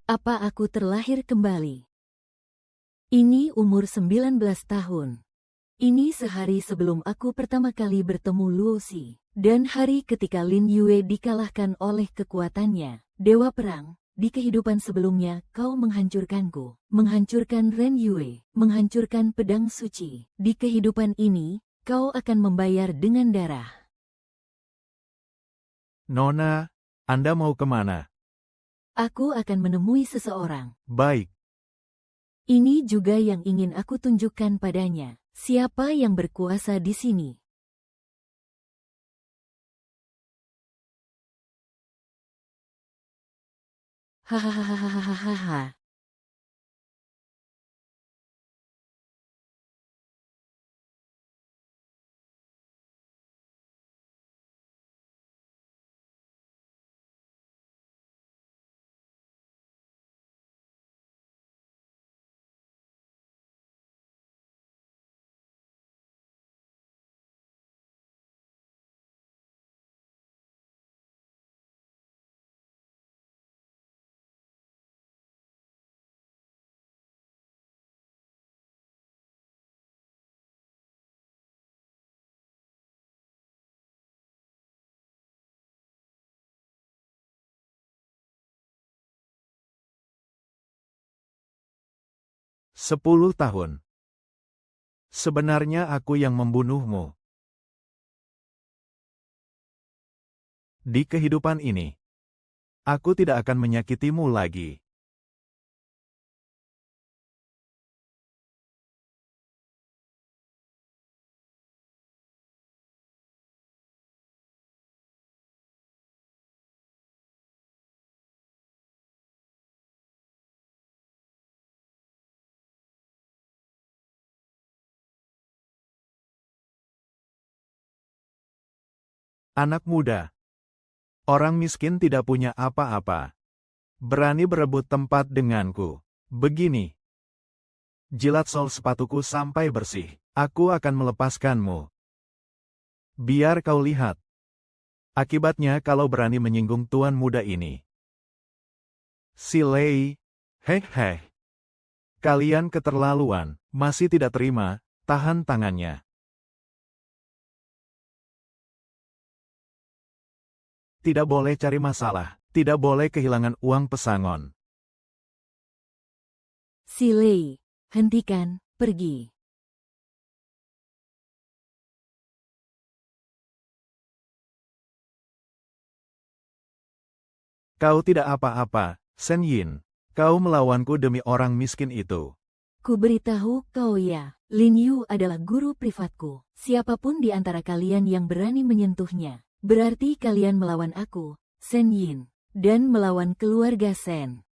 Apa aku terlahir kembali? Ini umur 19 tahun. Ini sehari sebelum aku pertama kali bertemu Luo Xi. Dan hari ketika Lin Yue dikalahkan oleh kekuatannya, Dewa Perang. Di kehidupan sebelumnya, kau menghancurkanku, menghancurkan Ren Yue, menghancurkan pedang suci. Di kehidupan ini, kau akan membayar dengan darah. Nona, Anda mau kemana? Aku akan menemui seseorang. Baik. Ini juga yang ingin aku tunjukkan padanya. Siapa yang berkuasa di sini? Hahaha. Sepuluh tahun. Sebenarnya aku yang membunuhmu. Di kehidupan ini, aku tidak akan menyakitimu lagi. Anak muda. Orang miskin tidak punya apa-apa. Berani berebut tempat denganku. Begini. Jilat sol sepatuku sampai bersih. Aku akan melepaskanmu. Biar kau lihat. Akibatnya kalau berani menyinggung tuan muda ini. Si Lei. Heh. Kalian keterlaluan. Masih tidak terima. Tahan tangannya. Tidak boleh cari masalah. Tidak boleh kehilangan uang pesangon. Si Lei, hentikan, pergi. Kau tidak apa-apa, Shen Yin. Kau melawanku demi orang miskin itu. Ku beritahu kau ya, Lin Yu adalah guru privatku. Siapapun di antara kalian yang berani menyentuhnya, berarti kalian melawan aku, Shen Yin, dan melawan keluarga Shen.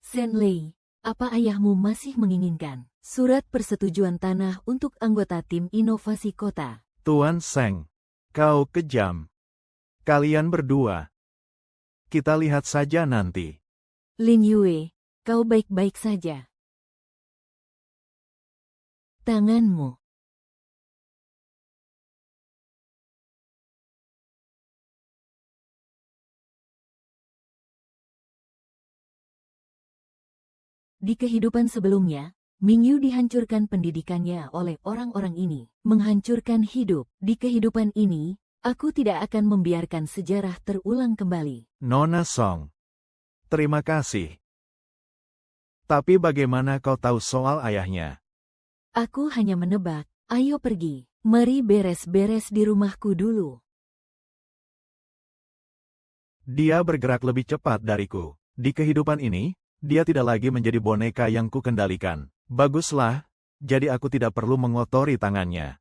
Shen Lei, apa ayahmu masih menginginkan surat persetujuan tanah untuk anggota tim inovasi kota? Tuan Seng, kau kejam. Kalian berdua. Kita lihat saja nanti. Lin Yue, kau baik-baik saja. Tanganmu. Di kehidupan sebelumnya, Mingyu dihancurkan pendidikannya oleh orang-orang ini, menghancurkan hidup. Di kehidupan ini, aku tidak akan membiarkan sejarah terulang kembali. Nona Song. Terima kasih. Tapi bagaimana kau tahu soal ayahnya? Aku hanya menebak, ayo pergi. Mari beres-beres di rumahku dulu. Dia bergerak lebih cepat dariku. Di kehidupan ini, dia tidak lagi menjadi boneka yang kukendalikan. Baguslah, jadi aku tidak perlu mengotori tangannya.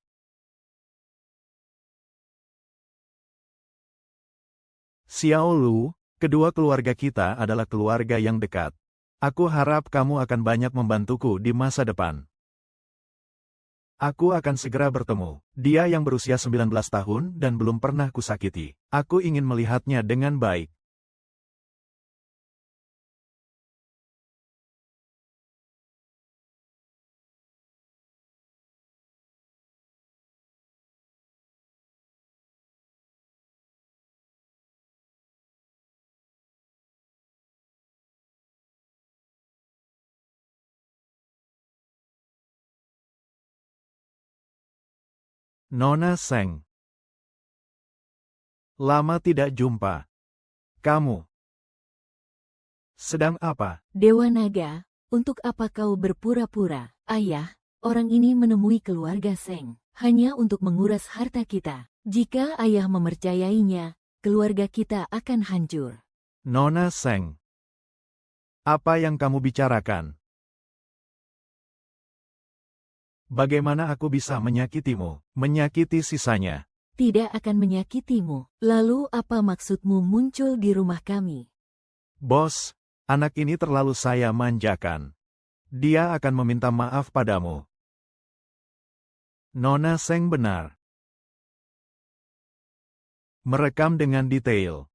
Xiao Lu, kedua keluarga kita adalah keluarga yang dekat. Aku harap kamu akan banyak membantuku di masa depan. Aku akan segera bertemu. Dia yang berusia 19 tahun dan belum pernah kusakiti. Aku ingin melihatnya dengan baik. Nona Seng. Lama tidak jumpa. Kamu sedang apa? Dewa Naga, untuk apa kau berpura-pura? Ayah, orang ini menemui keluarga Seng, hanya untuk menguras harta kita. Jika ayah mempercayainya, keluarga kita akan hancur. Nona Seng. Apa yang kamu bicarakan? Bagaimana aku bisa menyakitimu, menyakiti sisanya? Tidak akan menyakitimu. Lalu apa maksudmu muncul di rumah kami? Bos, anak ini terlalu saya manjakan. Dia akan meminta maaf padamu. Nona Seng benar. Merekam dengan detail.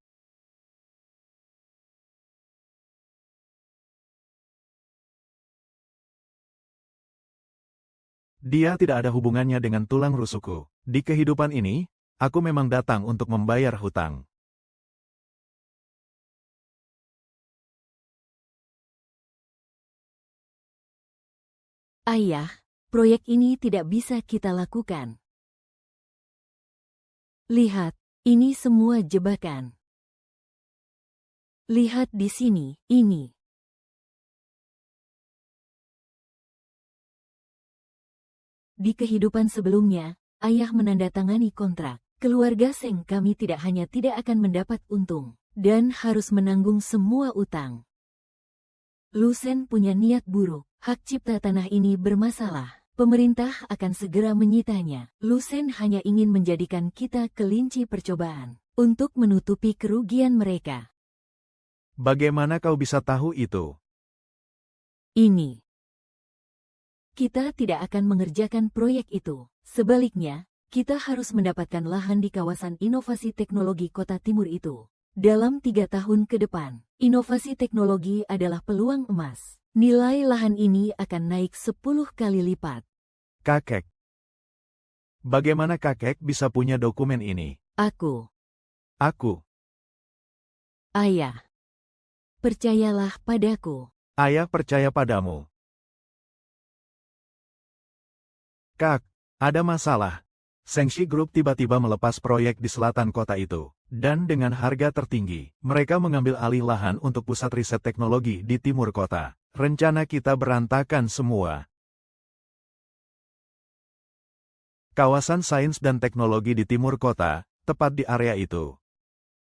Dia tidak ada hubungannya dengan tulang rusukku. Di kehidupan ini, aku memang datang untuk membayar hutang. Ayah, proyek ini tidak bisa kita lakukan. Lihat, ini semua jebakan. Lihat di sini, ini. Di kehidupan sebelumnya, ayah menandatangani kontrak. Keluarga Seng kami tidak hanya tidak akan mendapat untung, dan harus menanggung semua utang. Lusen punya niat buruk. Hak cipta tanah ini bermasalah. Pemerintah akan segera menyitanya. Lusen hanya ingin menjadikan kita kelinci percobaan untuk menutupi kerugian mereka. Bagaimana kau bisa tahu itu? Ini. Kita tidak akan mengerjakan proyek itu. Sebaliknya, kita harus mendapatkan lahan di kawasan inovasi teknologi kota timur itu. Dalam 3 tahun ke depan, inovasi teknologi adalah peluang emas. Nilai lahan ini akan naik 10 kali lipat. Kakek. Bagaimana kakek bisa punya dokumen ini? Aku. Ayah. Percayalah padaku. Ayah percaya padamu. Kak, ada masalah. Sengshi Group tiba-tiba melepas proyek di selatan kota itu. Dan dengan harga tertinggi, mereka mengambil alih lahan untuk pusat riset teknologi di timur kota. Rencana kita berantakan semua. Kawasan sains dan teknologi di timur kota, tepat di area itu.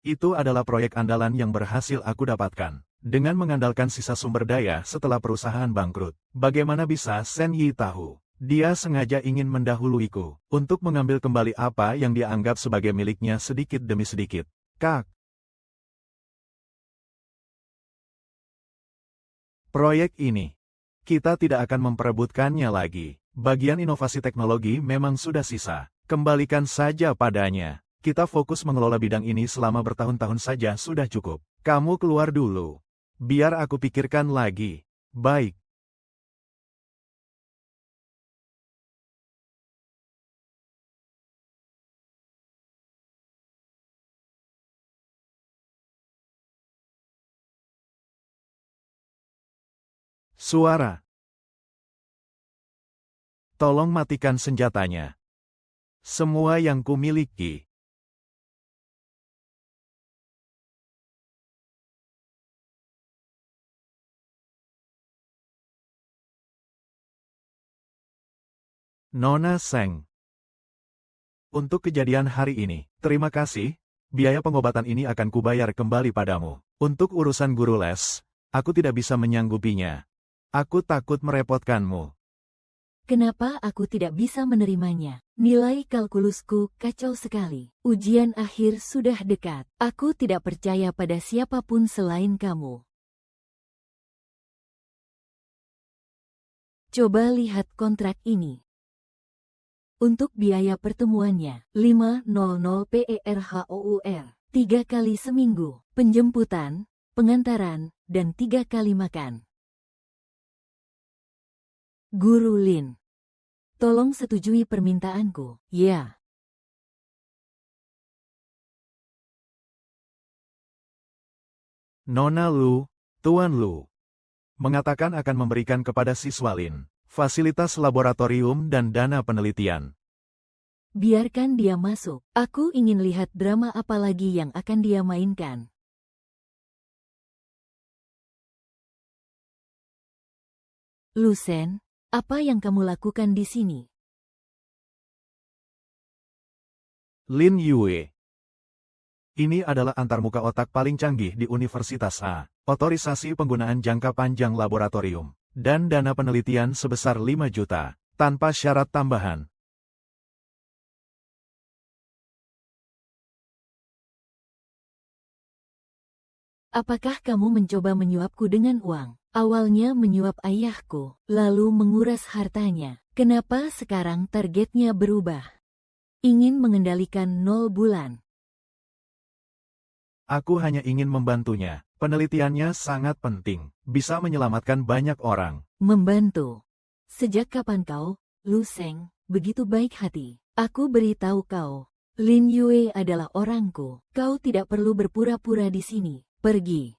Itu adalah proyek andalan yang berhasil aku dapatkan. Dengan mengandalkan sisa sumber daya setelah perusahaan bangkrut. Bagaimana bisa Sen Yi tahu? Dia sengaja ingin mendahuluiku untuk mengambil kembali apa yang dia anggap sebagai miliknya sedikit demi sedikit. Kak. Proyek ini, kita tidak akan memperebutkannya lagi. Bagian inovasi teknologi memang sudah sisa. Kembalikan saja padanya. Kita fokus mengelola bidang ini selama bertahun-tahun saja sudah cukup. Kamu keluar dulu. Biar aku pikirkan lagi. Baik. Suara. Tolong matikan senjatanya. Semua yang kumiliki. Nona Seng. Untuk kejadian hari ini, terima kasih. Biaya pengobatan ini akan kubayar kembali padamu. Untuk urusan guru les, aku tidak bisa menyanggupinya. Aku takut merepotkanmu. Kenapa aku tidak bisa menerimanya? Nilai kalkulusku kacau sekali. Ujian akhir sudah dekat. Aku tidak percaya pada siapapun selain kamu. Coba lihat kontrak ini. Untuk biaya pertemuannya, 500 PERHOUR, 3 kali seminggu, penjemputan, pengantaran, dan 3 kali makan. Guru Lin. Tolong setujui permintaanku, ya. Nona Lu, Tuan Lu, mengatakan akan memberikan kepada siswa Lin fasilitas laboratorium dan dana penelitian. Biarkan dia masuk. Aku ingin lihat drama apa lagi yang akan dia mainkan. Lucen, apa yang kamu lakukan di sini? Lin Yue. Ini adalah antarmuka otak paling canggih di Universitas A. Otorisasi penggunaan jangka panjang laboratorium. Dan dana penelitian sebesar 5 juta. Tanpa syarat tambahan. Apakah kamu mencoba menyuapku dengan uang? Awalnya menyuap ayahku, lalu menguras hartanya. Kenapa sekarang targetnya berubah? Ingin mengendalikan 0 bulan. Aku hanya ingin membantunya. Penelitiannya sangat penting. Bisa menyelamatkan banyak orang. Membantu. Sejak kapan kau, Lucen, begitu baik hati? Aku beritahu kau, Lin Yue adalah orangku. Kau tidak perlu berpura-pura di sini. Pergi.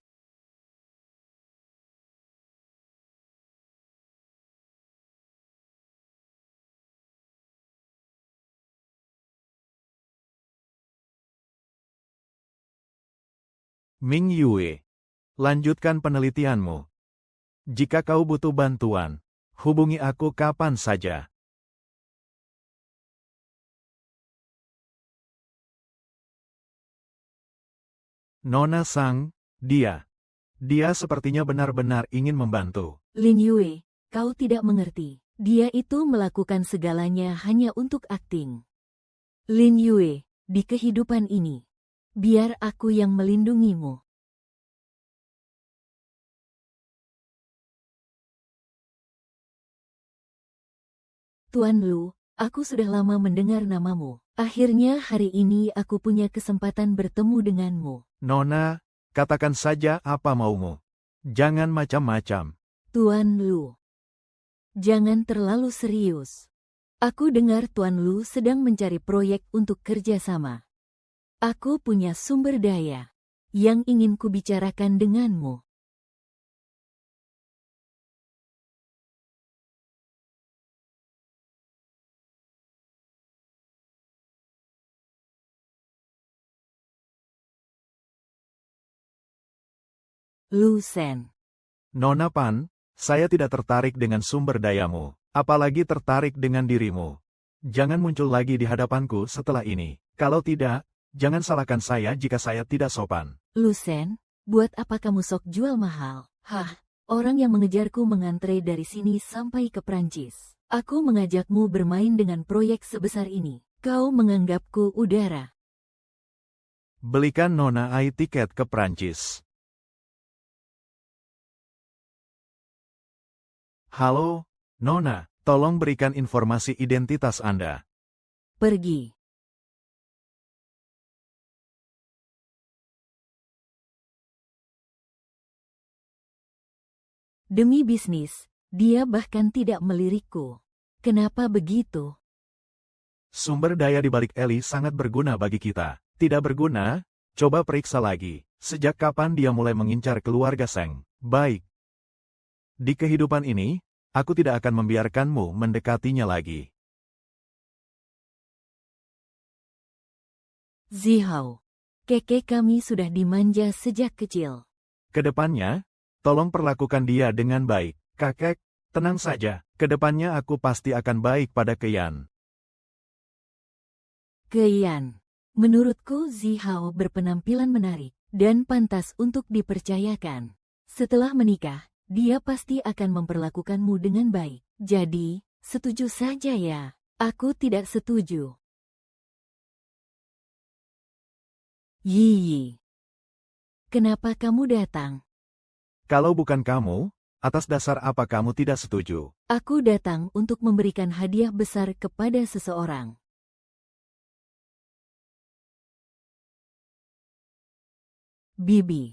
Ming Yue. Lanjutkan penelitianmu. Jika kau butuh bantuan, hubungi aku kapan saja. Nona Sang, dia sepertinya benar-benar ingin membantu. Lin Yue, kau tidak mengerti. Dia itu melakukan segalanya hanya untuk akting. Lin Yue, di kehidupan ini, biar aku yang melindungimu. Tuan Lu, aku sudah lama mendengar namamu. Akhirnya hari ini aku punya kesempatan bertemu denganmu. Nona, katakan saja apa maumu. Jangan macam-macam. Tuan Lu, jangan terlalu serius. Aku dengar Tuan Lu sedang mencari proyek untuk kerjasama. Aku punya sumber daya yang ingin kubicarakan denganmu. Lucen. Nona Pan, saya tidak tertarik dengan sumber dayamu, apalagi tertarik dengan dirimu. Jangan muncul lagi di hadapanku setelah ini. Kalau tidak, jangan salahkan saya jika saya tidak sopan. Lucen, buat apa kamu sok jual mahal? Hah, orang yang mengejarku mengantre dari sini sampai ke Prancis. Aku mengajakmu bermain dengan proyek sebesar ini. Kau menganggapku udara. Belikan Nona Ai tiket ke Prancis. Halo, Nona, tolong berikan informasi identitas Anda. Pergi. Demi bisnis, dia bahkan tidak melirikku. Kenapa begitu? Sumber daya di balik Eli sangat berguna bagi kita. Tidak berguna? Coba periksa lagi. Sejak kapan dia mulai mengincar keluarga Seng? Baik. Di kehidupan ini, aku tidak akan membiarkanmu mendekatinya lagi. Zihao, keke kami sudah dimanja sejak kecil. Kedepannya, tolong perlakukan dia dengan baik. Kakek, tenang saja. Kedepannya aku pasti akan baik pada Keyan. Keyan. Menurutku Zihao berpenampilan menarik dan pantas untuk dipercayakan. Setelah menikah, dia pasti akan memperlakukanmu dengan baik. Jadi, setuju saja ya. Aku tidak setuju. Yi. Kenapa kamu datang? Kalau bukan kamu, atas dasar apa kamu tidak setuju? Aku datang untuk memberikan hadiah besar kepada seseorang. Bibi.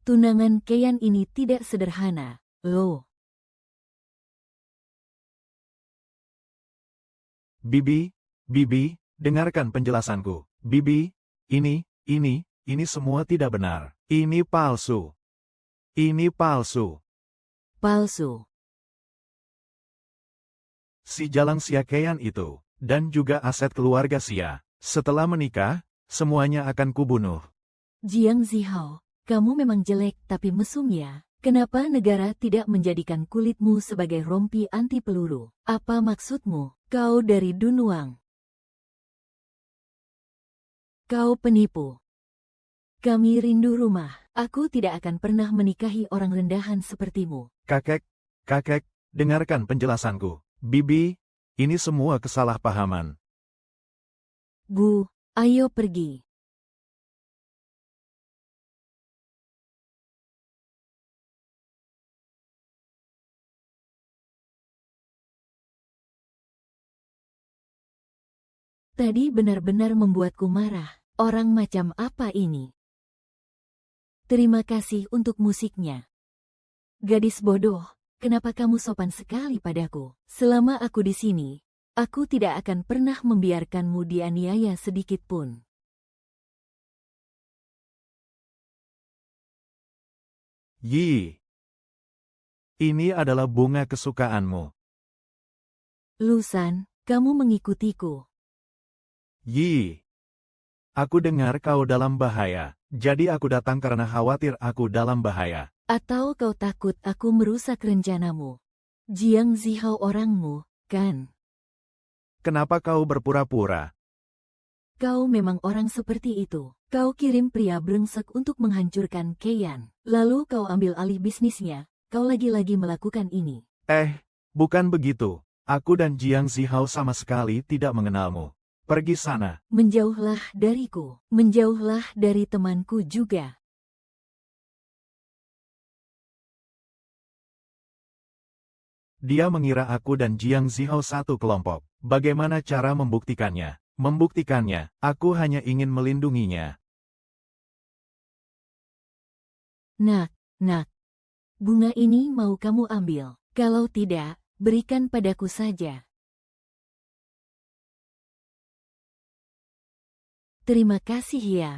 Tunangan Keyan ini tidak sederhana, loh. Bibi, dengarkan penjelasanku. Bibi, ini semua tidak benar. Ini palsu. Ini palsu. Palsu. Si Jalang Sia Keyan itu, dan juga aset keluarga Xia. Setelah menikah, semuanya akan kubunuh. Jiang Zihao, kamu memang jelek tapi mesum ya. Kenapa negara tidak menjadikan kulitmu sebagai rompi anti peluru? Apa maksudmu? Kau dari Dunhuang. Kau penipu. Kami rindu rumah. Aku tidak akan pernah menikahi orang rendahan sepertimu. Kakek, dengarkan penjelasanku. Bibi, ini semua kesalahpahaman. Bu, ayo pergi. Tadi benar-benar membuatku marah. Orang macam apa ini? Terima kasih untuk musiknya. Gadis bodoh, kenapa kamu sopan sekali padaku? Selama aku di sini, aku tidak akan pernah membiarkanmu dianiaya sedikit pun. Yi, ini adalah bunga kesukaanmu. Lusan, kamu mengikutiku. Yi, aku dengar kau dalam bahaya, jadi aku datang karena khawatir aku dalam bahaya. Atau kau takut aku merusak rencanamu? Jiang Zihao orangmu, kan? Kenapa kau berpura-pura? Kau memang orang seperti itu. Kau kirim pria brengsek untuk menghancurkan Keian. Lalu kau ambil alih bisnisnya. Kau lagi-lagi melakukan ini. Bukan begitu. Aku dan Jiang Zihao sama sekali tidak mengenalmu. Pergi sana. Menjauhlah dariku. Menjauhlah dari temanku juga. Dia mengira aku dan Jiang Zihao satu kelompok. Bagaimana cara membuktikannya? Membuktikannya, aku hanya ingin melindunginya. Nak. Bunga ini mau kamu ambil. Kalau tidak, berikan padaku saja. Terima kasih ya.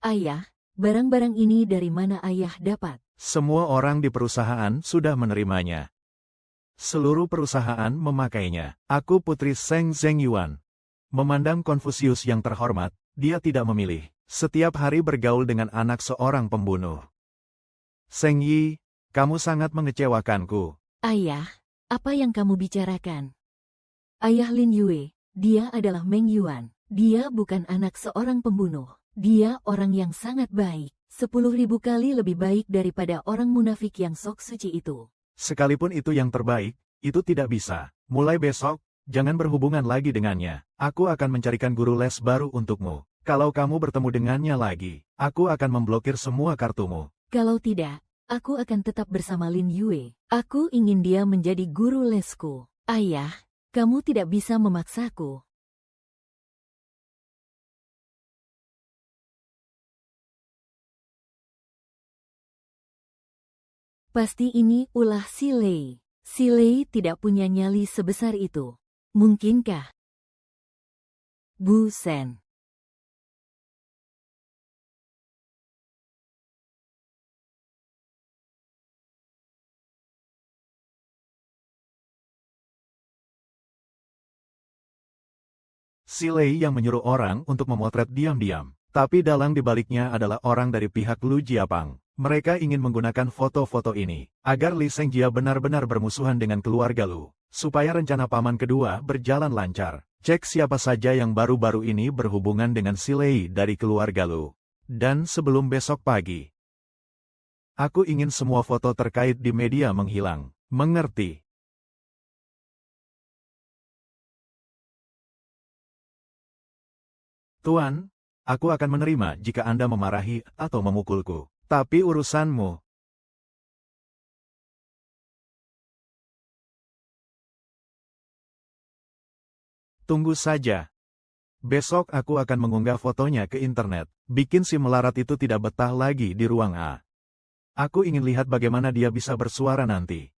Ayah, barang-barang ini dari mana ayah dapat? Semua orang di perusahaan sudah menerimanya. Seluruh perusahaan memakainya. Aku putri Seng Zhengyuan. Memandang Konfusius yang terhormat, dia tidak memilih. Setiap hari bergaul dengan anak seorang pembunuh. Seng Yi, kamu sangat mengecewakanku. Ayah, apa yang kamu bicarakan? Ayah Lin Yue, dia adalah Meng Yuan. Dia bukan anak seorang pembunuh. Dia orang yang sangat baik. 10.000 kali lebih baik daripada orang munafik yang sok suci itu. Sekalipun itu yang terbaik, itu tidak bisa. Mulai besok, jangan berhubungan lagi dengannya. Aku akan mencarikan guru les baru untukmu. Kalau kamu bertemu dengannya lagi, aku akan memblokir semua kartumu. Kalau tidak, aku akan tetap bersama Lin Yue. Aku ingin dia menjadi guru lesku. Ayah, kamu tidak bisa memaksaku. Pasti ini ulah si Lei. Si Lei tidak punya nyali sebesar itu. Mungkinkah? Bu Sen. Si Lei yang menyuruh orang untuk memotret diam-diam. Tapi dalang dibaliknya adalah orang dari pihak Lu Jiapang. Mereka ingin menggunakan foto-foto ini, agar Li Sengjia benar-benar bermusuhan dengan keluarga Lu. Supaya rencana paman kedua berjalan lancar. Cek siapa saja yang baru-baru ini berhubungan dengan si Lei dari keluarga Lu. Dan sebelum besok pagi, aku ingin semua foto terkait di media menghilang. Mengerti? Tuan, aku akan menerima jika Anda memarahi atau memukulku. Tapi urusanmu. Tunggu saja. Besok aku akan mengunggah fotonya ke internet. Bikin si melarat itu tidak betah lagi di ruang A. Aku ingin lihat bagaimana dia bisa bersuara nanti.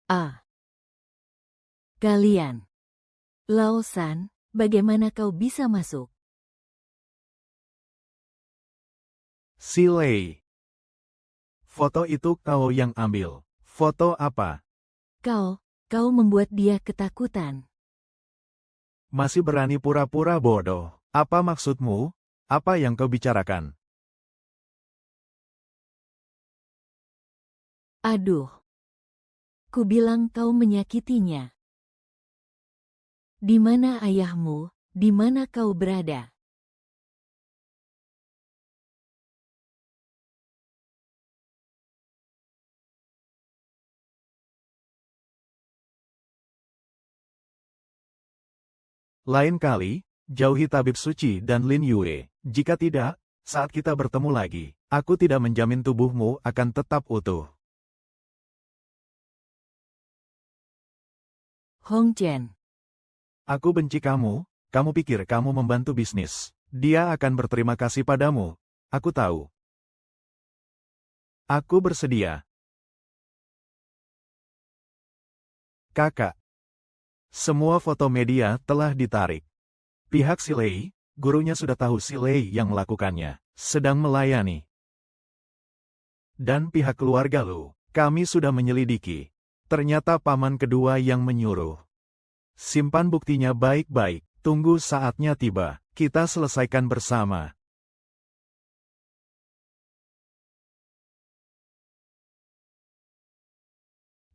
Kalian. Lao San, bagaimana kau bisa masuk? Si Lei. Foto itu kau yang ambil. Foto apa? Kau membuat dia ketakutan. Masih berani pura-pura bodoh. Apa maksudmu? Apa yang kau bicarakan? Aduh. Ku bilang kau menyakitinya. Di mana ayahmu? Di mana kau berada? Lain kali, jauhi tabib suci dan Lin Yue. Jika tidak, saat kita bertemu lagi, aku tidak menjamin tubuhmu akan tetap utuh. Hong Chen. Aku benci kamu pikir kamu membantu bisnis. Dia akan berterima kasih padamu. Aku tahu. Aku bersedia. Kakak. Semua foto media telah ditarik. Pihak si Lei, gurunya sudah tahu si Lei yang melakukannya, sedang melayani. Dan pihak keluarga Lu, kami sudah menyelidiki. Ternyata paman kedua yang menyuruh. Simpan buktinya baik-baik, tunggu saatnya tiba, kita selesaikan bersama.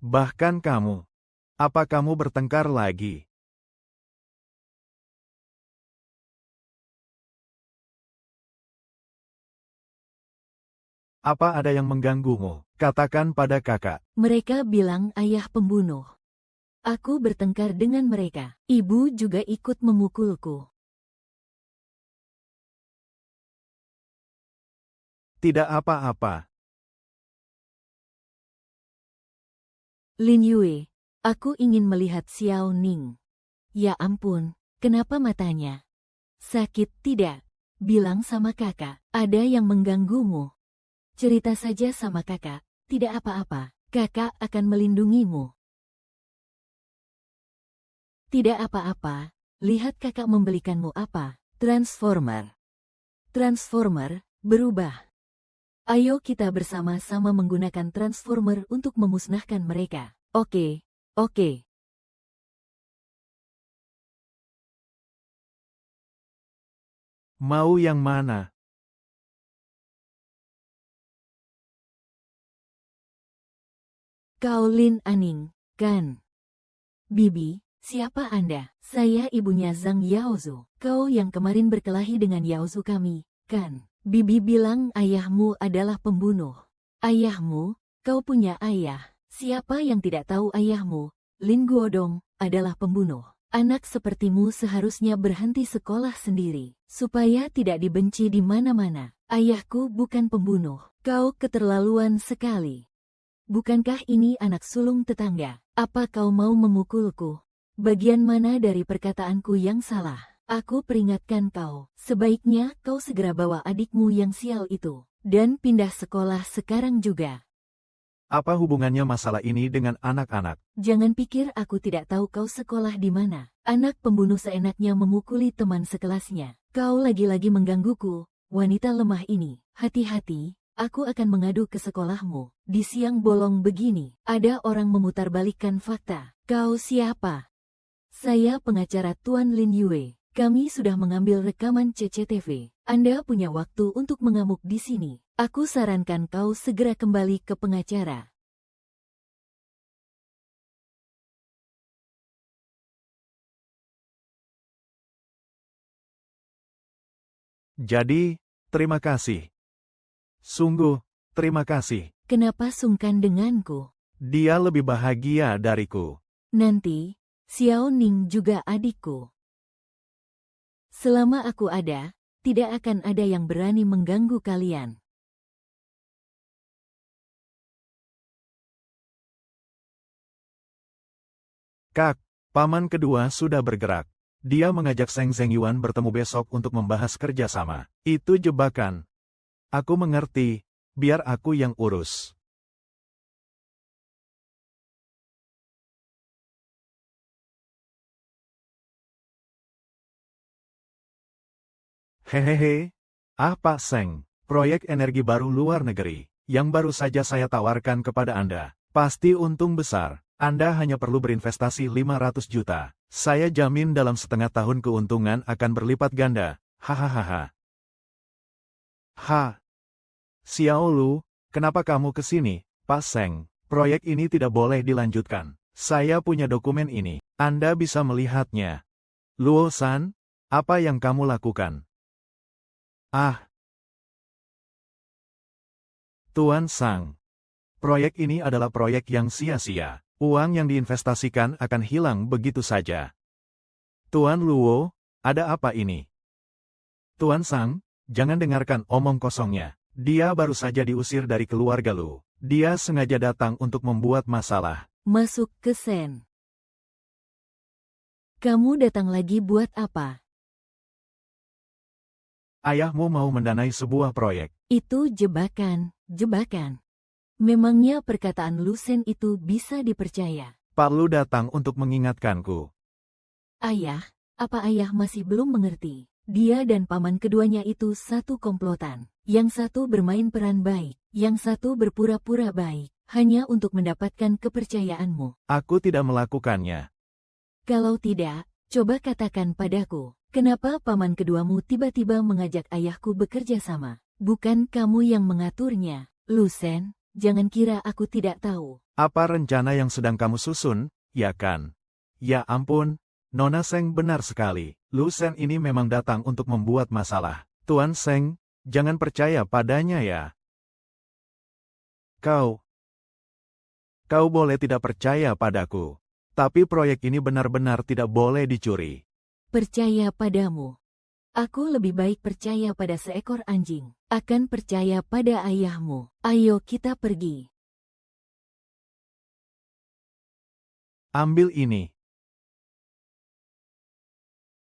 Bahkan kamu. Apa kamu bertengkar lagi? Apa ada yang mengganggumu? Katakan pada kakak. Mereka bilang ayah pembunuh. Aku bertengkar dengan mereka. Ibu juga ikut memukulku. Tidak apa-apa. Lin Yue, aku ingin melihat Xiao Ning. Ya ampun, kenapa matanya? Sakit tidak? Bilang sama kakak, ada yang mengganggumu. Cerita saja sama kakak, tidak apa-apa, kakak akan melindungimu. Tidak apa-apa, lihat kakak membelikanmu apa, Transformer. Transformer, berubah. Ayo kita bersama-sama menggunakan Transformer untuk memusnahkan mereka. Oke. Mau yang mana? Kau Lin Aning, kan? Bibi, siapa Anda? Saya ibunya Zhang Yaozu. Kau yang kemarin berkelahi dengan Yaozu kami, kan? Bibi bilang ayahmu adalah pembunuh. Ayahmu? Kau punya ayah. Siapa yang tidak tahu ayahmu, Lin Guodong, adalah pembunuh. Anak sepertimu seharusnya berhenti sekolah sendiri, supaya tidak dibenci di mana-mana. Ayahku bukan pembunuh. Kau keterlaluan sekali. Bukankah ini anak sulung tetangga? Apa kau mau memukulku? Bagian mana dari perkataanku yang salah? Aku peringatkan kau, sebaiknya kau segera bawa adikmu yang sial itu, dan pindah sekolah sekarang juga. Apa hubungannya masalah ini dengan anak-anak? Jangan pikir aku tidak tahu kau sekolah di mana. Anak pembunuh seenaknya memukuli teman sekelasnya. Kau lagi-lagi menggangguku, wanita lemah ini. Hati-hati. Aku akan mengadu ke sekolahmu. Di siang bolong begini, ada orang memutarbalikkan fakta. Kau siapa? Saya pengacara Tuan Lin Yue. Kami sudah mengambil rekaman CCTV. Anda punya waktu untuk mengamuk di sini. Aku sarankan kau segera kembali ke pengacara. Jadi, terima kasih. Sungguh, terima kasih. Kenapa sungkan denganku? Dia lebih bahagia dariku. Nanti, Xiao Ning juga adikku. Selama aku ada, tidak akan ada yang berani mengganggu kalian. Kak, paman kedua sudah bergerak. Dia mengajak Seng Yuan bertemu besok untuk membahas kerjasama. Itu jebakan. Aku mengerti, biar aku yang urus. Hehehe. Ah Pak Seng, proyek energi baru luar negeri, yang baru saja saya tawarkan kepada Anda. Pasti untung besar. Anda hanya perlu berinvestasi 500 juta. Saya jamin dalam setengah tahun keuntungan akan berlipat ganda. Hahaha. Ha. Xiao Lu, kenapa kamu ke sini, Pak Seng? Proyek ini tidak boleh dilanjutkan. Saya punya dokumen ini. Anda bisa melihatnya. Luo San, apa yang kamu lakukan? Ah. Tuan Sang. Proyek ini adalah proyek yang sia-sia. Uang yang diinvestasikan akan hilang begitu saja. Tuan Luo, ada apa ini? Tuan Sang, jangan dengarkan omong kosongnya. Dia baru saja diusir dari keluarga Lu. Dia sengaja datang untuk membuat masalah. Masuk ke Sen. Kamu datang lagi buat apa? Ayahmu mau mendanai sebuah proyek. Itu jebakan, jebakan. Memangnya perkataan Lucen itu bisa dipercaya? Pak Lu datang untuk mengingatkanku. Ayah, apa ayah masih belum mengerti? Dia dan paman keduanya itu satu komplotan. Yang satu bermain peran baik, yang satu berpura-pura baik, hanya untuk mendapatkan kepercayaanmu. Aku tidak melakukannya. Kalau tidak, coba katakan padaku, kenapa paman keduamu tiba-tiba mengajak ayahku bekerja sama? Bukan kamu yang mengaturnya, Lucen. Jangan kira aku tidak tahu. Apa rencana yang sedang kamu susun, ya kan? Ya ampun, Nona Seng benar sekali. Lucen ini memang datang untuk membuat masalah. Tuan Seng, jangan percaya padanya ya. Kau boleh tidak percaya padaku. Tapi proyek ini benar-benar tidak boleh dicuri. Percaya padamu. Aku lebih baik percaya pada seekor anjing, akan percaya pada ayahmu. Ayo kita pergi. Ambil ini.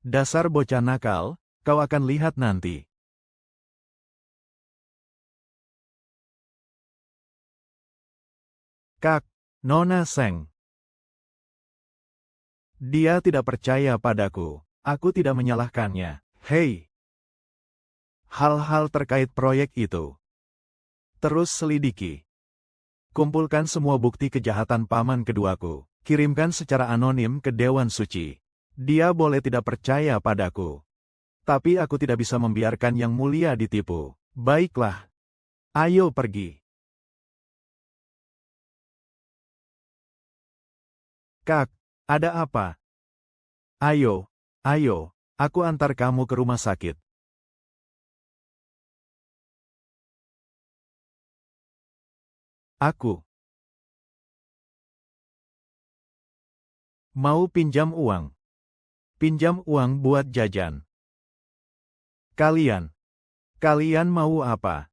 Dasar bocah nakal, kau akan lihat nanti. Kak, Nona Seng. Dia tidak percaya padaku. Aku tidak menyalahkannya. Hei. Hal-hal terkait proyek itu. Terus selidiki. Kumpulkan semua bukti kejahatan paman keduaku. Kirimkan secara anonim ke Dewan Suci. Dia boleh tidak percaya padaku. Tapi aku tidak bisa membiarkan yang mulia ditipu. Baiklah. Ayo pergi. Kak, ada apa? Ayo, aku antar kamu ke rumah sakit. Aku mau pinjam uang. Pinjam uang buat jajan. Kalian mau apa?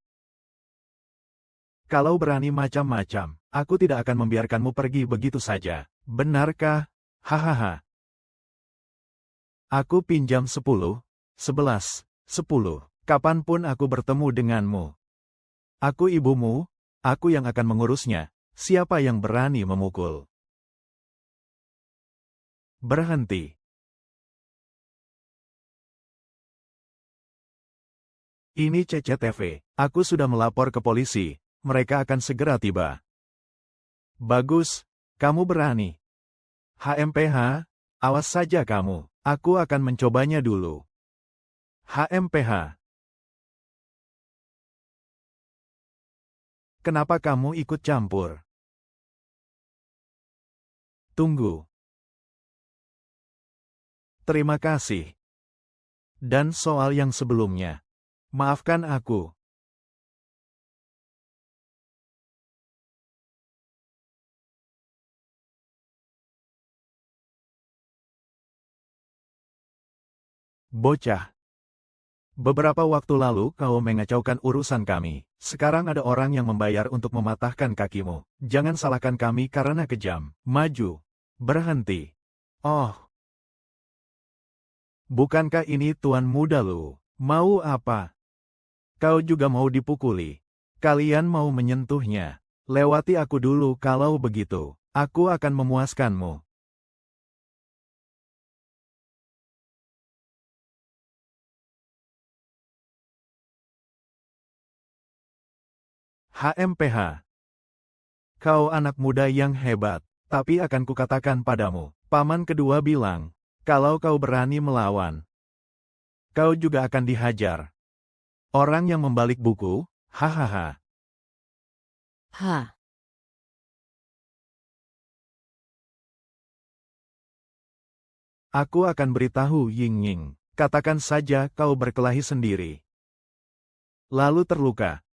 Kalau berani macam-macam, aku tidak akan membiarkanmu pergi begitu saja. Benarkah? Hahaha. Aku pinjam 10, 11, 10. Kapanpun aku bertemu denganmu. Aku ibumu, aku yang akan mengurusnya. Siapa yang berani memukul? Berhenti. Ini CCTV. Aku sudah melapor ke polisi. Mereka akan segera tiba. Bagus, kamu berani. HMPH, awas saja kamu. Aku akan mencobanya dulu. HMPH. Kenapa kamu ikut campur? Tunggu. Terima kasih. Dan soal yang sebelumnya. Maafkan aku. Bocah. Beberapa waktu lalu kau mengacaukan urusan kami. Sekarang ada orang yang membayar untuk mematahkan kakimu. Jangan salahkan kami karena kejam. Maju. Berhenti. Oh. Bukankah ini tuan muda lu? Mau apa? Kau juga mau dipukuli. Kalian mau menyentuhnya. Lewati aku dulu kalau begitu. Aku akan memuaskanmu. HMPH. Kau anak muda yang hebat, tapi akan kukatakan padamu, paman kedua bilang, kalau kau berani melawan, kau juga akan dihajar. Orang yang membalik buku, hahaha. Ha. Aku akan beritahu Ying Ying, katakan saja kau berkelahi sendiri. Lalu terluka.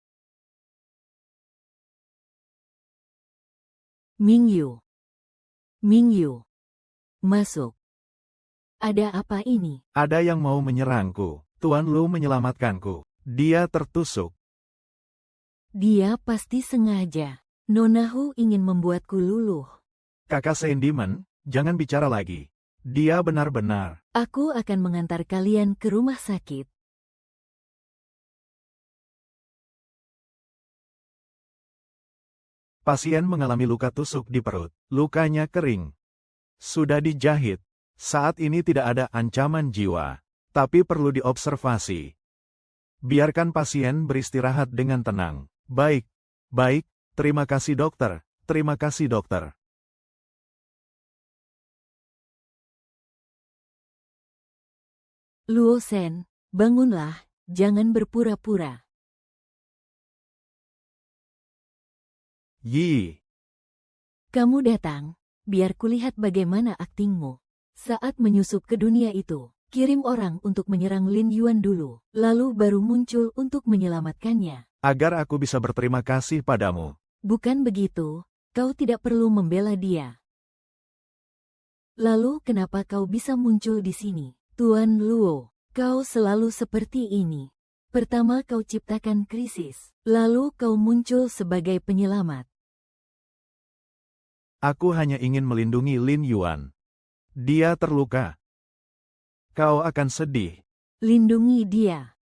Mingyu. Mingyu. Masuk. Ada apa ini? Ada yang mau menyerangku, Tuan Lu menyelamatkanku. Dia tertusuk. Dia pasti sengaja. Nona Hu ingin membuatku luluh. Kakak Sendiman, jangan bicara lagi. Dia benar-benar. Aku akan mengantar kalian ke rumah sakit. Pasien mengalami luka tusuk di perut. Lukanya kering. Sudah dijahit. Saat ini tidak ada ancaman jiwa. Tapi perlu diobservasi. Biarkan pasien beristirahat dengan tenang. Baik. Baik. Terima kasih dokter. Terima kasih dokter. Luo Shen, bangunlah. Jangan berpura-pura. Yi. Kamu datang, biar kulihat bagaimana aktingmu. Saat menyusup ke dunia itu, kirim orang untuk menyerang Lin Yuan dulu, lalu baru muncul untuk menyelamatkannya. Agar aku bisa berterima kasih padamu. Bukan begitu, kau tidak perlu membela dia. Lalu kenapa kau bisa muncul di sini? Tuan Luo, kau selalu seperti ini. Pertama kau ciptakan krisis, lalu kau muncul sebagai penyelamat. Aku hanya ingin melindungi Lin Yuan. Dia terluka. Kau akan sedih. Lindungi dia.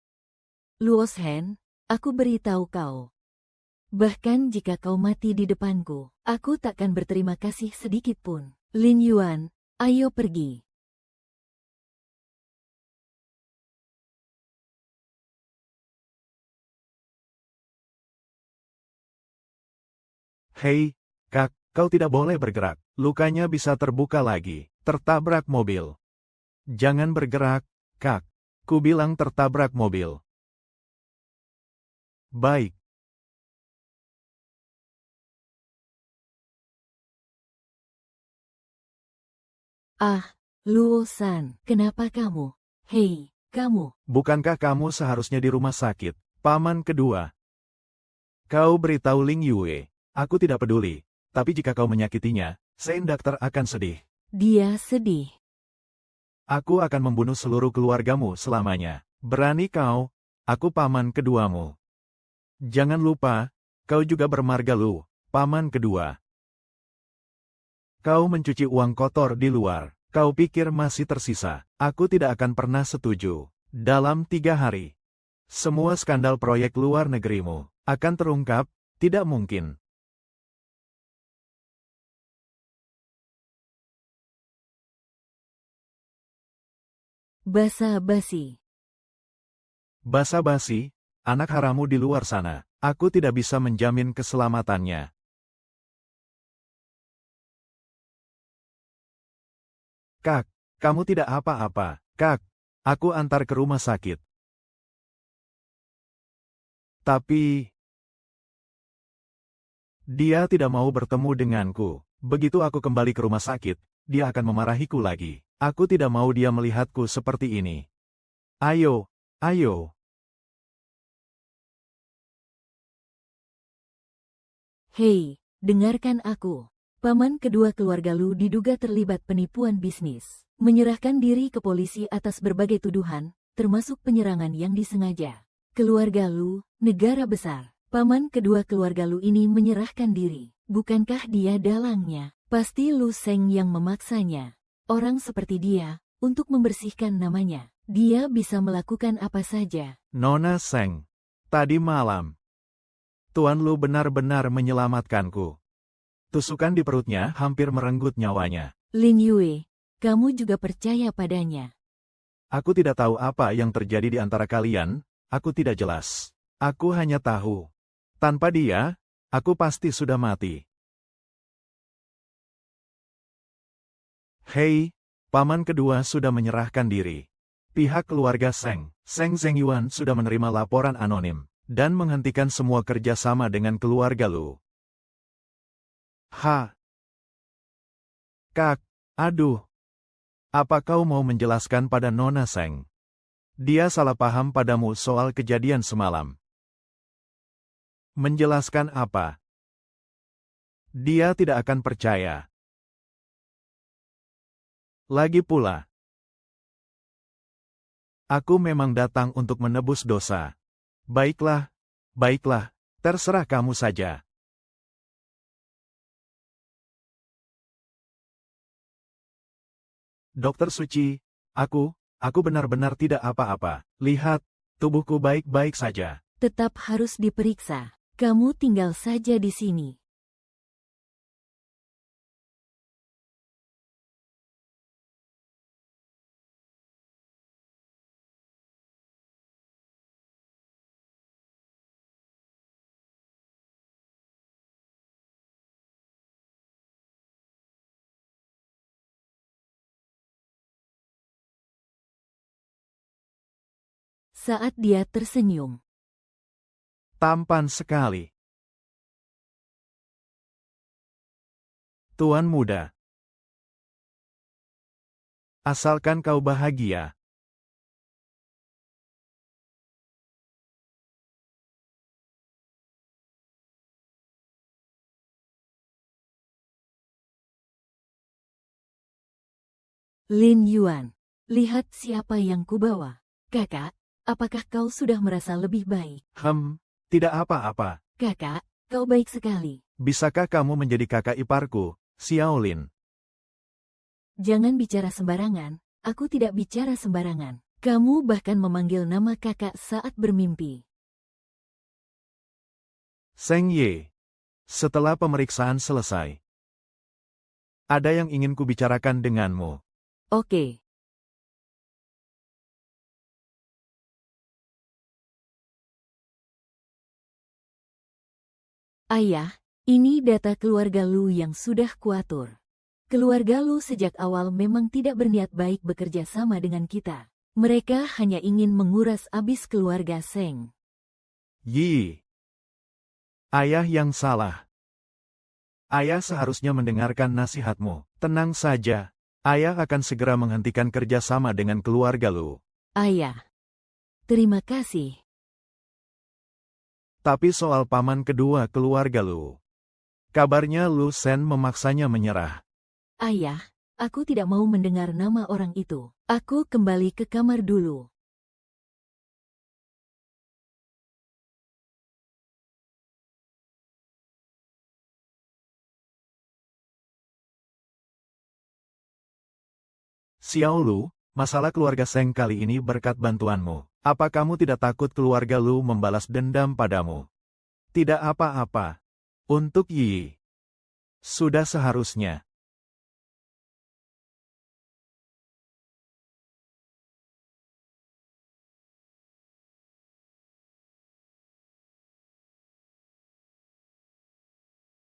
Luo Shen, aku beritahu kau. Bahkan jika kau mati di depanku, aku takkan berterima kasih sedikit pun. Lin Yuan, ayo pergi. Hei, Kak, kau tidak boleh bergerak. Lukanya bisa terbuka lagi. Tertabrak mobil. Jangan bergerak, Kak. Ku bilang tertabrak mobil. Baik. Ah, Luo San, kenapa kamu? Hei, kamu. Bukankah kamu seharusnya di rumah sakit, paman kedua? Kau beritahu Ling Yue. Aku tidak peduli. Tapi jika kau menyakitinya, Sen dokter akan sedih. Dia sedih. Aku akan membunuh seluruh keluargamu selamanya. Berani kau? Aku paman keduamu. Jangan lupa, kau juga bermarga Lu, paman kedua. Kau mencuci uang kotor di luar. Kau pikir masih tersisa. Aku tidak akan pernah setuju. Dalam 3 hari, semua skandal proyek luar negerimu akan terungkap. Tidak mungkin. Basa-basi. Basa-basi, anak haramu di luar sana. Aku tidak bisa menjamin keselamatannya. Kak, kamu tidak apa-apa. Kak, aku antar ke rumah sakit. Tapi dia tidak mau bertemu denganku. Begitu aku kembali ke rumah sakit, dia akan memarahiku lagi. Aku tidak mau dia melihatku seperti ini. Ayo, ayo. Hei, dengarkan aku. Paman kedua keluarga Lu diduga terlibat penipuan bisnis. Menyerahkan diri ke polisi atas berbagai tuduhan, termasuk penyerangan yang disengaja. Keluarga Lu, negara besar. Paman kedua keluarga Lu ini menyerahkan diri. Bukankah dia dalangnya? Pasti Lu Seng yang memaksanya. Orang seperti dia, untuk membersihkan namanya, dia bisa melakukan apa saja. Nona Seng, tadi malam, Tuan Lu benar-benar menyelamatkanku. Tusukan di perutnya hampir merenggut nyawanya. Lin Yue, kamu juga percaya padanya? Aku tidak tahu apa yang terjadi di antara kalian, aku tidak jelas. Aku hanya tahu. Tanpa dia, aku pasti sudah mati. Hei, paman kedua sudah menyerahkan diri. Pihak keluarga Seng Zhengyuan sudah menerima laporan anonim, dan menghentikan semua kerjasama dengan keluarga Lu. Kak, aduh. Apa kau mau menjelaskan pada Nona Seng? Dia salah paham padamu soal kejadian semalam. Menjelaskan apa? Dia tidak akan percaya. Lagi pula, aku memang datang untuk menebus dosa. Baiklah, terserah kamu saja. Dokter Suci, aku benar-benar tidak apa-apa. Lihat, tubuhku baik-baik saja. Tetap harus diperiksa. Kamu tinggal saja di sini. Saat dia tersenyum, Tampan sekali. Tuan muda. Asalkan kau bahagia. Lin Yuan, lihat siapa yang kubawa. Kakak, apakah kau sudah merasa lebih baik? Tidak apa-apa. Kakak, kau baik sekali. Bisakah kamu menjadi kakak iparku, Xiaolin? Jangan bicara sembarangan, aku tidak bicara sembarangan. Kamu bahkan memanggil nama kakak saat bermimpi. Seng Ye. Setelah pemeriksaan selesai, ada yang ingin kubicarakan denganmu. Oke. Ayah, ini data keluarga Lu yang sudah kuatur. Keluarga Lu sejak awal memang tidak berniat baik bekerja sama dengan kita. Mereka hanya ingin menguras abis keluarga Seng. Yi. Ayah yang salah. Ayah seharusnya mendengarkan nasihatmu. Tenang saja. Ayah akan segera menghentikan kerjasama dengan keluarga Lu. Ayah. Terima kasih. Tapi soal paman kedua keluarga Lu. Kabarnya Lu Sen memaksanya menyerah. Ayah, aku tidak mau mendengar nama orang itu. Aku kembali ke kamar dulu. Xiao Lu, masalah keluarga Seng kali ini berkat bantuanmu. Apa kamu tidak takut keluarga Lu membalas dendam padamu? Tidak apa-apa. Untuk Yi. Sudah seharusnya.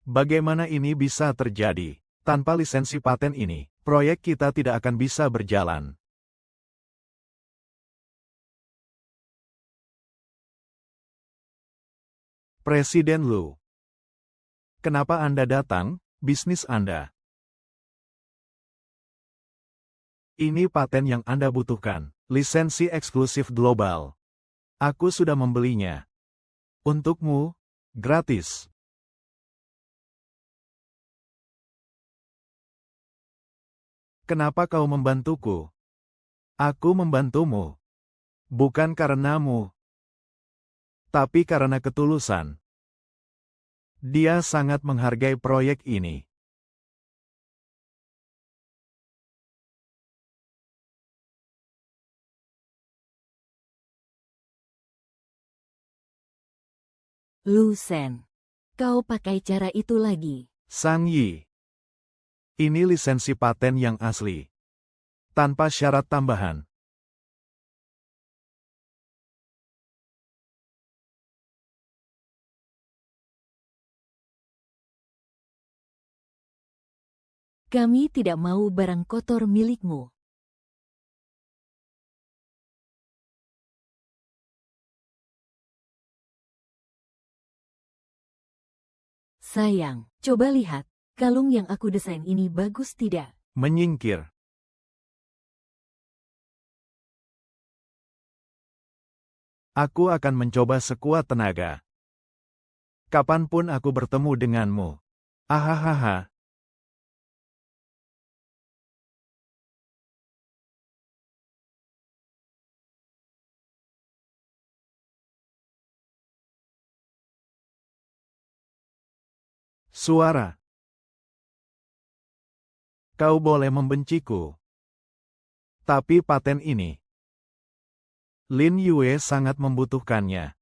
Bagaimana ini bisa terjadi? Tanpa lisensi paten ini, proyek kita tidak akan bisa berjalan. Presiden Lu. Kenapa Anda datang? Bisnis Anda. Ini paten yang Anda butuhkan. Lisensi eksklusif global. Aku sudah membelinya. Untukmu, gratis. Kenapa kau membantuku? Aku membantumu. Bukan karenamu, tapi karena ketulusan. Dia sangat menghargai proyek ini. Lu Sen, kau pakai cara itu lagi. Sang Yi. Ini lisensi paten yang asli. Tanpa syarat tambahan. Kami tidak mau barang kotor milikmu. Sayang, coba lihat, kalung yang aku desain ini bagus tidak? Menyingkir. Aku akan mencoba sekuat tenaga. Kapanpun aku bertemu denganmu. Ahahaha. Suara. Kau boleh membenciku. Tapi paten ini, Lin Yue sangat membutuhkannya.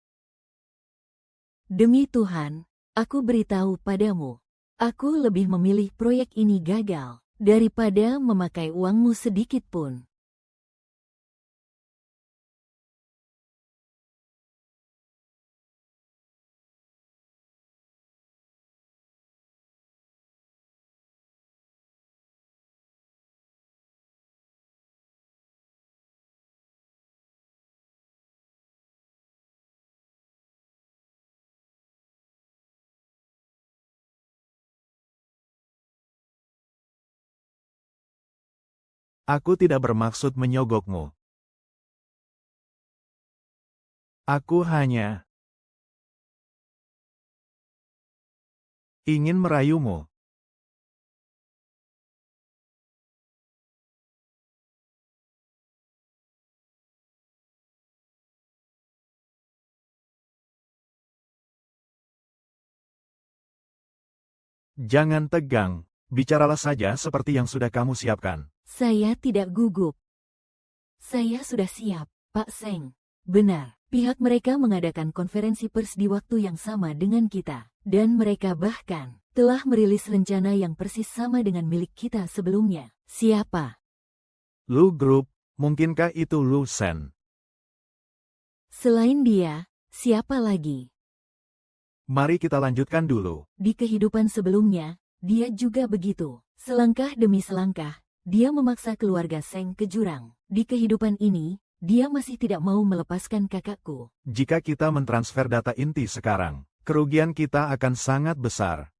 Demi Tuhan, aku beritahu padamu, aku lebih memilih proyek ini gagal, daripada memakai uangmu sedikit pun. Aku tidak bermaksud menyogokmu. Aku hanya ingin merayumu. Jangan tegang, bicaralah saja seperti yang sudah kamu siapkan. Saya tidak gugup. Saya sudah siap, Pak Seng. Benar, pihak mereka mengadakan konferensi pers di waktu yang sama dengan kita. Dan mereka bahkan telah merilis rencana yang persis sama dengan milik kita sebelumnya. Siapa? Lu Group, mungkinkah itu Lu Shen? Selain dia, siapa lagi? Mari kita lanjutkan dulu. Di kehidupan sebelumnya, dia juga begitu. Selangkah demi selangkah, dia memaksa keluarga Seng ke jurang. Di kehidupan ini, dia masih tidak mau melepaskan kakakku. Jika kita mentransfer data inti sekarang, kerugian kita akan sangat besar.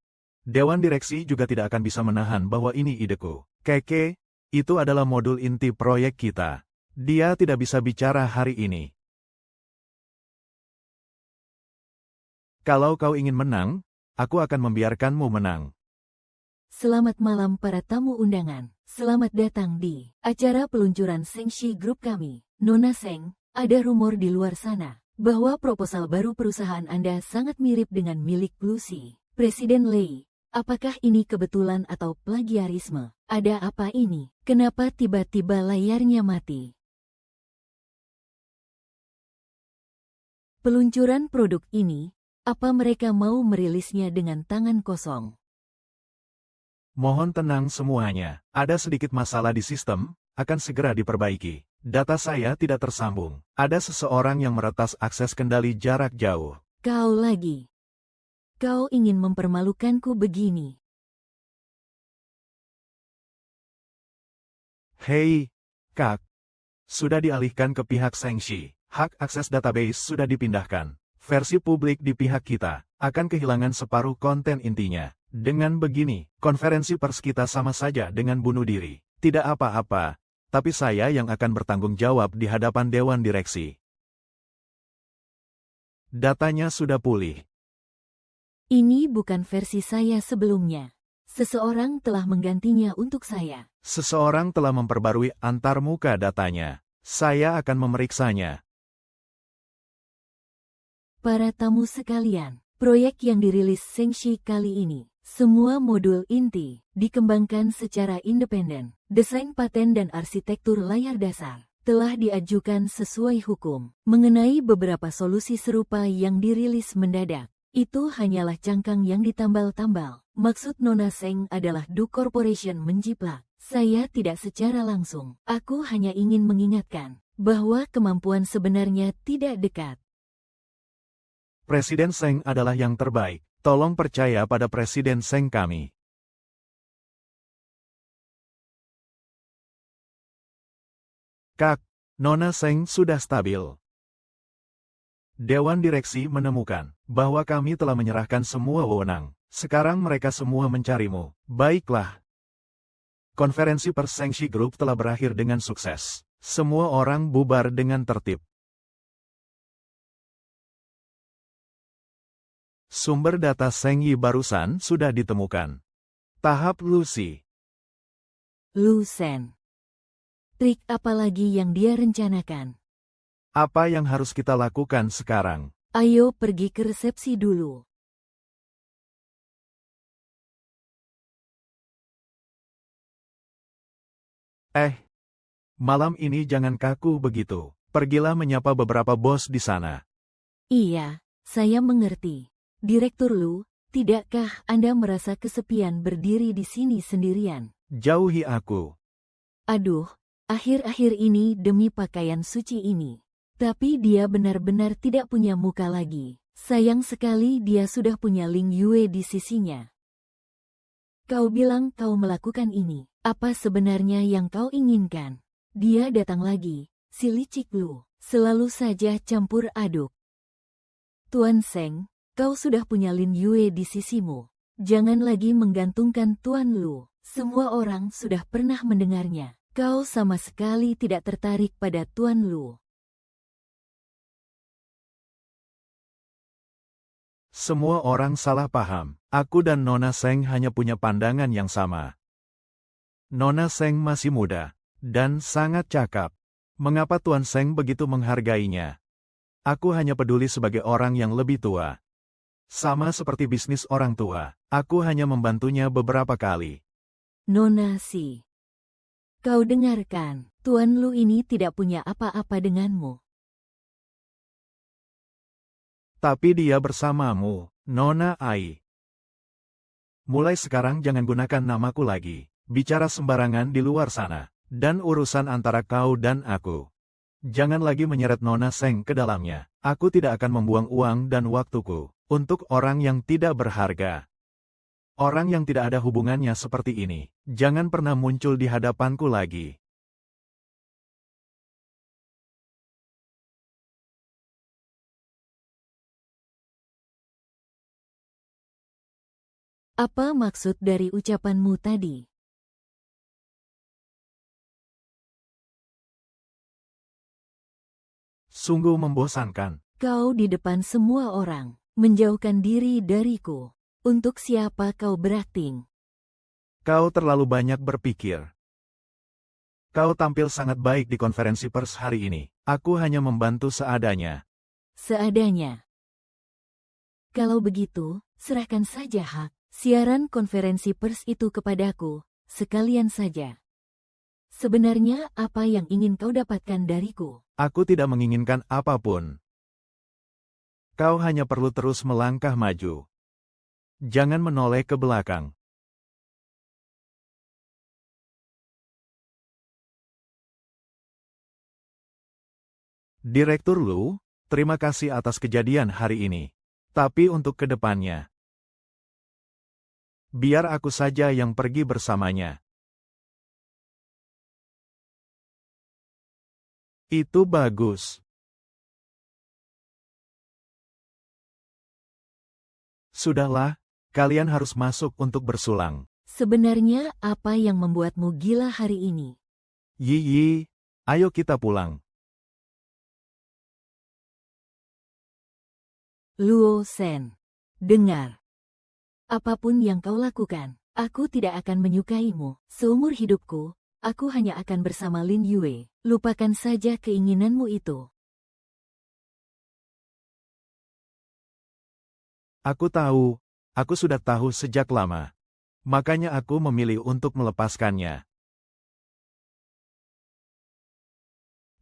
Dewan direksi juga tidak akan bisa menahan bahwa ini ideku. Keke, itu adalah modul inti proyek kita. Dia tidak bisa bicara hari ini. Kalau kau ingin menang, aku akan membiarkanmu menang. Selamat malam para tamu undangan. Selamat datang di acara peluncuran Sengshi Group kami. Nona Seng, ada rumor di luar sana bahwa proposal baru perusahaan Anda sangat mirip dengan milik Lucy. Presiden Lei, apakah ini kebetulan atau plagiarisme? Ada apa ini? Kenapa tiba-tiba layarnya mati? Peluncuran produk ini, apa mereka mau merilisnya dengan tangan kosong? Mohon tenang semuanya, ada sedikit masalah di sistem, akan segera diperbaiki. Data saya tidak tersambung. Ada seseorang yang meretas akses kendali jarak jauh. Kau lagi. Kau ingin mempermalukanku begini. Hei, Kak. Sudah dialihkan ke pihak Sengshi. Hak akses database sudah dipindahkan. Versi publik di pihak kita akan kehilangan separuh konten intinya. Dengan begini, konferensi pers kita sama saja dengan bunuh diri. Tidak apa-apa, tapi saya yang akan bertanggung jawab di hadapan Dewan Direksi. Datanya sudah pulih. Ini bukan versi saya sebelumnya. Seseorang telah menggantinya untuk saya. Seseorang telah memperbarui antarmuka datanya. Saya akan memeriksanya. Para tamu sekalian, proyek yang dirilis Sengshi kali ini, semua modul inti, dikembangkan secara independen. Desain paten dan arsitektur layar dasar telah diajukan sesuai hukum. Mengenai beberapa solusi serupa yang dirilis mendadak, itu hanyalah cangkang yang ditambal-tambal. Maksud Nona Seng adalah Du Corporation menjiplak. Saya tidak secara langsung. Aku hanya ingin mengingatkan bahwa kemampuan sebenarnya tidak dekat. Presiden Seng adalah yang terbaik. Tolong percaya pada Presiden Seng kami. Kak, Nona Seng sudah stabil. Dewan Direksi menemukan bahwa kami telah menyerahkan semua wewenang. Sekarang mereka semua mencarimu. Baiklah. Konferensi pers Sengshi Group telah berakhir dengan sukses. Semua orang bubar dengan tertib. Sumber data Sengyi barusan sudah ditemukan. Tahap Lucy. Lu Sen. Trik apa lagi yang dia rencanakan? Apa yang harus kita lakukan sekarang? Ayo pergi ke resepsi dulu. Malam ini jangan kaku begitu. Pergilah menyapa beberapa bos di sana. Iya, saya mengerti. Direktur Lu, tidakkah Anda merasa kesepian berdiri di sini sendirian? Jauhi aku. Aduh, akhir-akhir ini demi pakaian suci ini. Tapi dia benar-benar tidak punya muka lagi. Sayang sekali dia sudah punya Ling Yue di sisinya. Kau bilang kau melakukan ini. Apa sebenarnya yang kau inginkan? Dia datang lagi, si licik Lu. Selalu saja campur aduk. Tuan Seng, kau sudah punya Lin Yue di sisimu. Jangan lagi menggantungkan Tuan Lu. Semua orang sudah pernah mendengarnya. Kau sama sekali tidak tertarik pada Tuan Lu. Semua orang salah paham. Aku dan Nona Seng hanya punya pandangan yang sama. Nona Seng masih muda dan sangat cakap. Mengapa Tuan Seng begitu menghargainya? Aku hanya peduli sebagai orang yang lebih tua. Sama seperti bisnis orang tua, aku hanya membantunya beberapa kali. Nona Si. Kau dengarkan, Tuan Lu ini tidak punya apa-apa denganmu. Tapi dia bersamamu, Nona Ai. Mulai sekarang jangan gunakan namaku lagi. Bicara sembarangan di luar sana. Dan urusan antara kau dan aku. Jangan lagi menyeret Nona Seng ke dalamnya. Aku tidak akan membuang uang dan waktuku untuk orang yang tidak berharga. Orang yang tidak ada hubungannya seperti ini. Jangan pernah muncul di hadapanku lagi. Apa maksud dari ucapanmu tadi? Sungguh membosankan. Kau di depan semua orang, menjauhkan diri dariku. Untuk siapa kau berakting? Kau terlalu banyak berpikir. Kau tampil sangat baik di konferensi pers hari ini. Aku hanya membantu seadanya. Seadanya. Kalau begitu, serahkan saja hak siaran konferensi pers itu kepadaku, sekalian saja. Sebenarnya apa yang ingin kau dapatkan dariku? Aku tidak menginginkan apapun. Kau hanya perlu terus melangkah maju. Jangan menoleh ke belakang. Direktur Lu, terima kasih atas kejadian hari ini. Tapi untuk kedepannya, biar aku saja yang pergi bersamanya. Itu bagus. Sudahlah, kalian harus masuk untuk bersulang. Sebenarnya apa yang membuatmu gila hari ini? Yi, ayo kita pulang. Luo Sen, dengar. Apapun yang kau lakukan, aku tidak akan menyukaimu. Seumur hidupku, aku hanya akan bersama Lin Yue. Lupakan saja keinginanmu itu. Aku tahu, aku sudah tahu sejak lama. Makanya aku memilih untuk melepaskannya.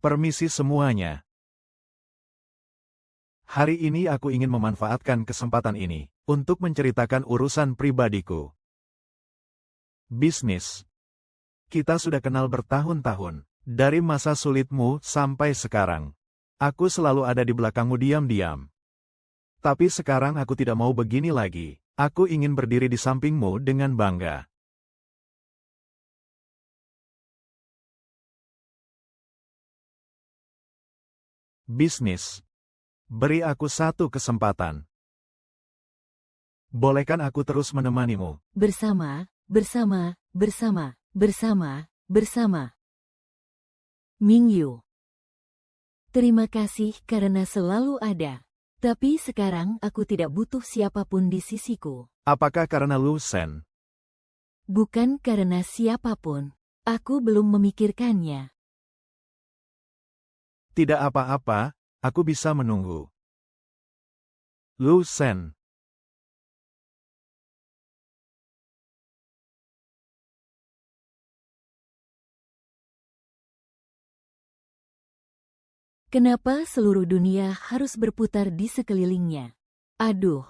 Permisi semuanya. Hari ini aku ingin memanfaatkan kesempatan ini untuk menceritakan urusan pribadiku. Bisnis. Kita sudah kenal bertahun-tahun. Dari masa sulitmu sampai sekarang. Aku selalu ada di belakangmu diam-diam. Tapi sekarang aku tidak mau begini lagi. Aku ingin berdiri di sampingmu dengan bangga. Bisnis. Beri aku satu kesempatan. Bolehkan aku terus menemanimu? Bersama, bersama, bersama, bersama, bersama. Mingyu. Terima kasih karena selalu ada. Tapi sekarang aku tidak butuh siapapun di sisiku. Apakah karena Lu Shen? Bukan karena siapapun. Aku belum memikirkannya. Tidak apa-apa, aku bisa menunggu. Lu Shen. Kenapa seluruh dunia harus berputar di sekelilingnya? Aduh.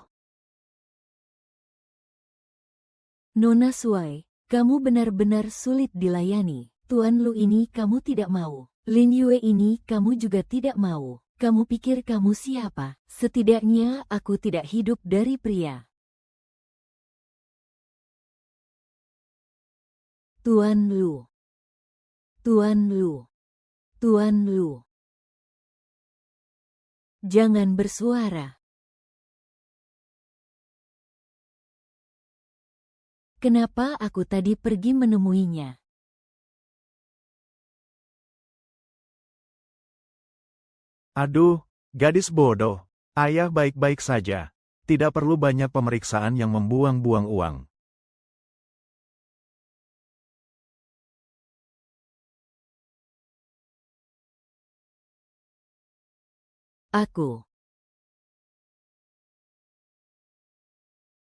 Nona Suai, kamu benar-benar sulit dilayani. Tuan Lu ini kamu tidak mau. Lin Yue ini kamu juga tidak mau. Kamu pikir kamu siapa? Setidaknya aku tidak hidup dari pria. Tuan Lu. Tuan Lu. Tuan Lu. Jangan bersuara. Kenapa aku tadi pergi menemuinya? Aduh, gadis bodoh. Ayah baik-baik saja. Tidak perlu banyak pemeriksaan yang membuang-buang uang. Aku.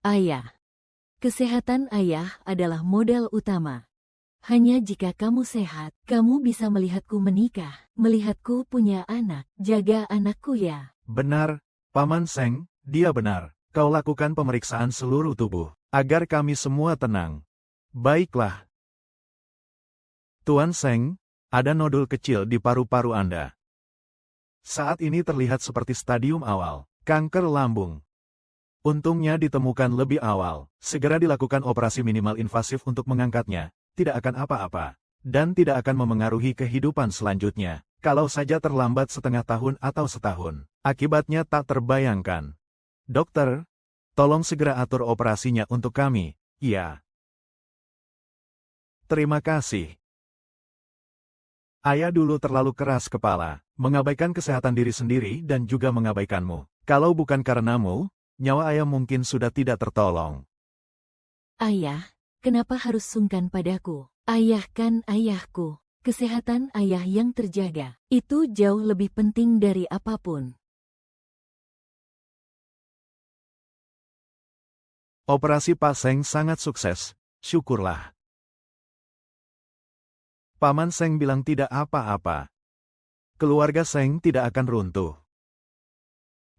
Ayah. Kesehatan ayah adalah modal utama. Hanya jika kamu sehat, kamu bisa melihatku menikah, melihatku punya anak, jaga anakku ya. Benar, Paman Seng, dia benar. Kau lakukan pemeriksaan seluruh tubuh, agar kami semua tenang. Baiklah. Tuan Seng, ada nodul kecil di paru-paru Anda. Saat ini terlihat seperti stadium awal, kanker lambung. Untungnya ditemukan lebih awal, segera dilakukan operasi minimal invasif untuk mengangkatnya, tidak akan apa-apa, dan tidak akan memengaruhi kehidupan selanjutnya. Kalau saja terlambat setengah tahun atau setahun, akibatnya tak terbayangkan. Dokter, tolong segera atur operasinya untuk kami, ya. Terima kasih. Ayah dulu terlalu keras kepala, mengabaikan kesehatan diri sendiri dan juga mengabaikanmu. Kalau bukan karenamu, nyawa ayah mungkin sudah tidak tertolong. Ayah, kenapa harus sungkan padaku? Ayah kan ayahku. Kesehatan ayah yang terjaga, itu jauh lebih penting dari apapun. Operasi Pak Seng sangat sukses, syukurlah. Paman Seng bilang tidak apa-apa. Keluarga Seng tidak akan runtuh.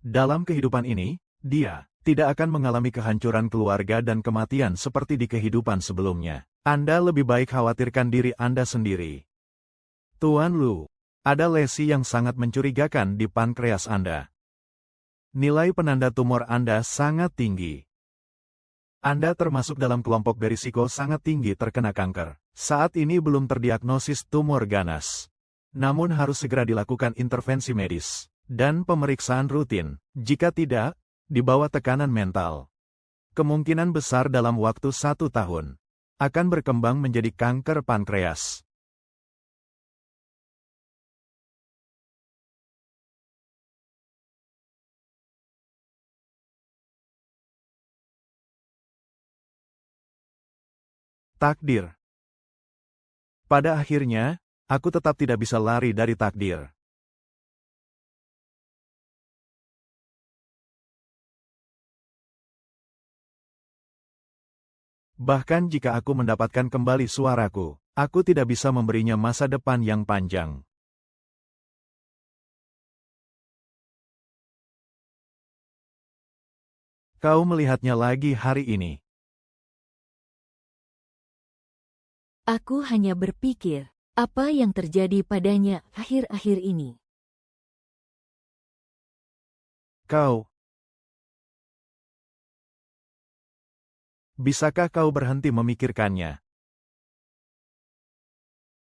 Dalam kehidupan ini, dia tidak akan mengalami kehancuran keluarga dan kematian seperti di kehidupan sebelumnya. Anda lebih baik khawatirkan diri Anda sendiri. Tuan Lu, ada lesi yang sangat mencurigakan di pankreas Anda. Nilai penanda tumor Anda sangat tinggi. Anda termasuk dalam kelompok berisiko sangat tinggi terkena kanker. Saat ini belum terdiagnosis tumor ganas. Namun harus segera dilakukan intervensi medis dan pemeriksaan rutin. Jika tidak, di bawah tekanan mental, kemungkinan besar dalam waktu 1 tahun akan berkembang menjadi kanker pankreas. Takdir. Pada akhirnya, aku tetap tidak bisa lari dari takdir. Bahkan jika aku mendapatkan kembali suaraku, aku tidak bisa memberinya masa depan yang panjang. Kau melihatnya lagi hari ini. Aku hanya berpikir, apa yang terjadi padanya akhir-akhir ini. Bisakah kau berhenti memikirkannya?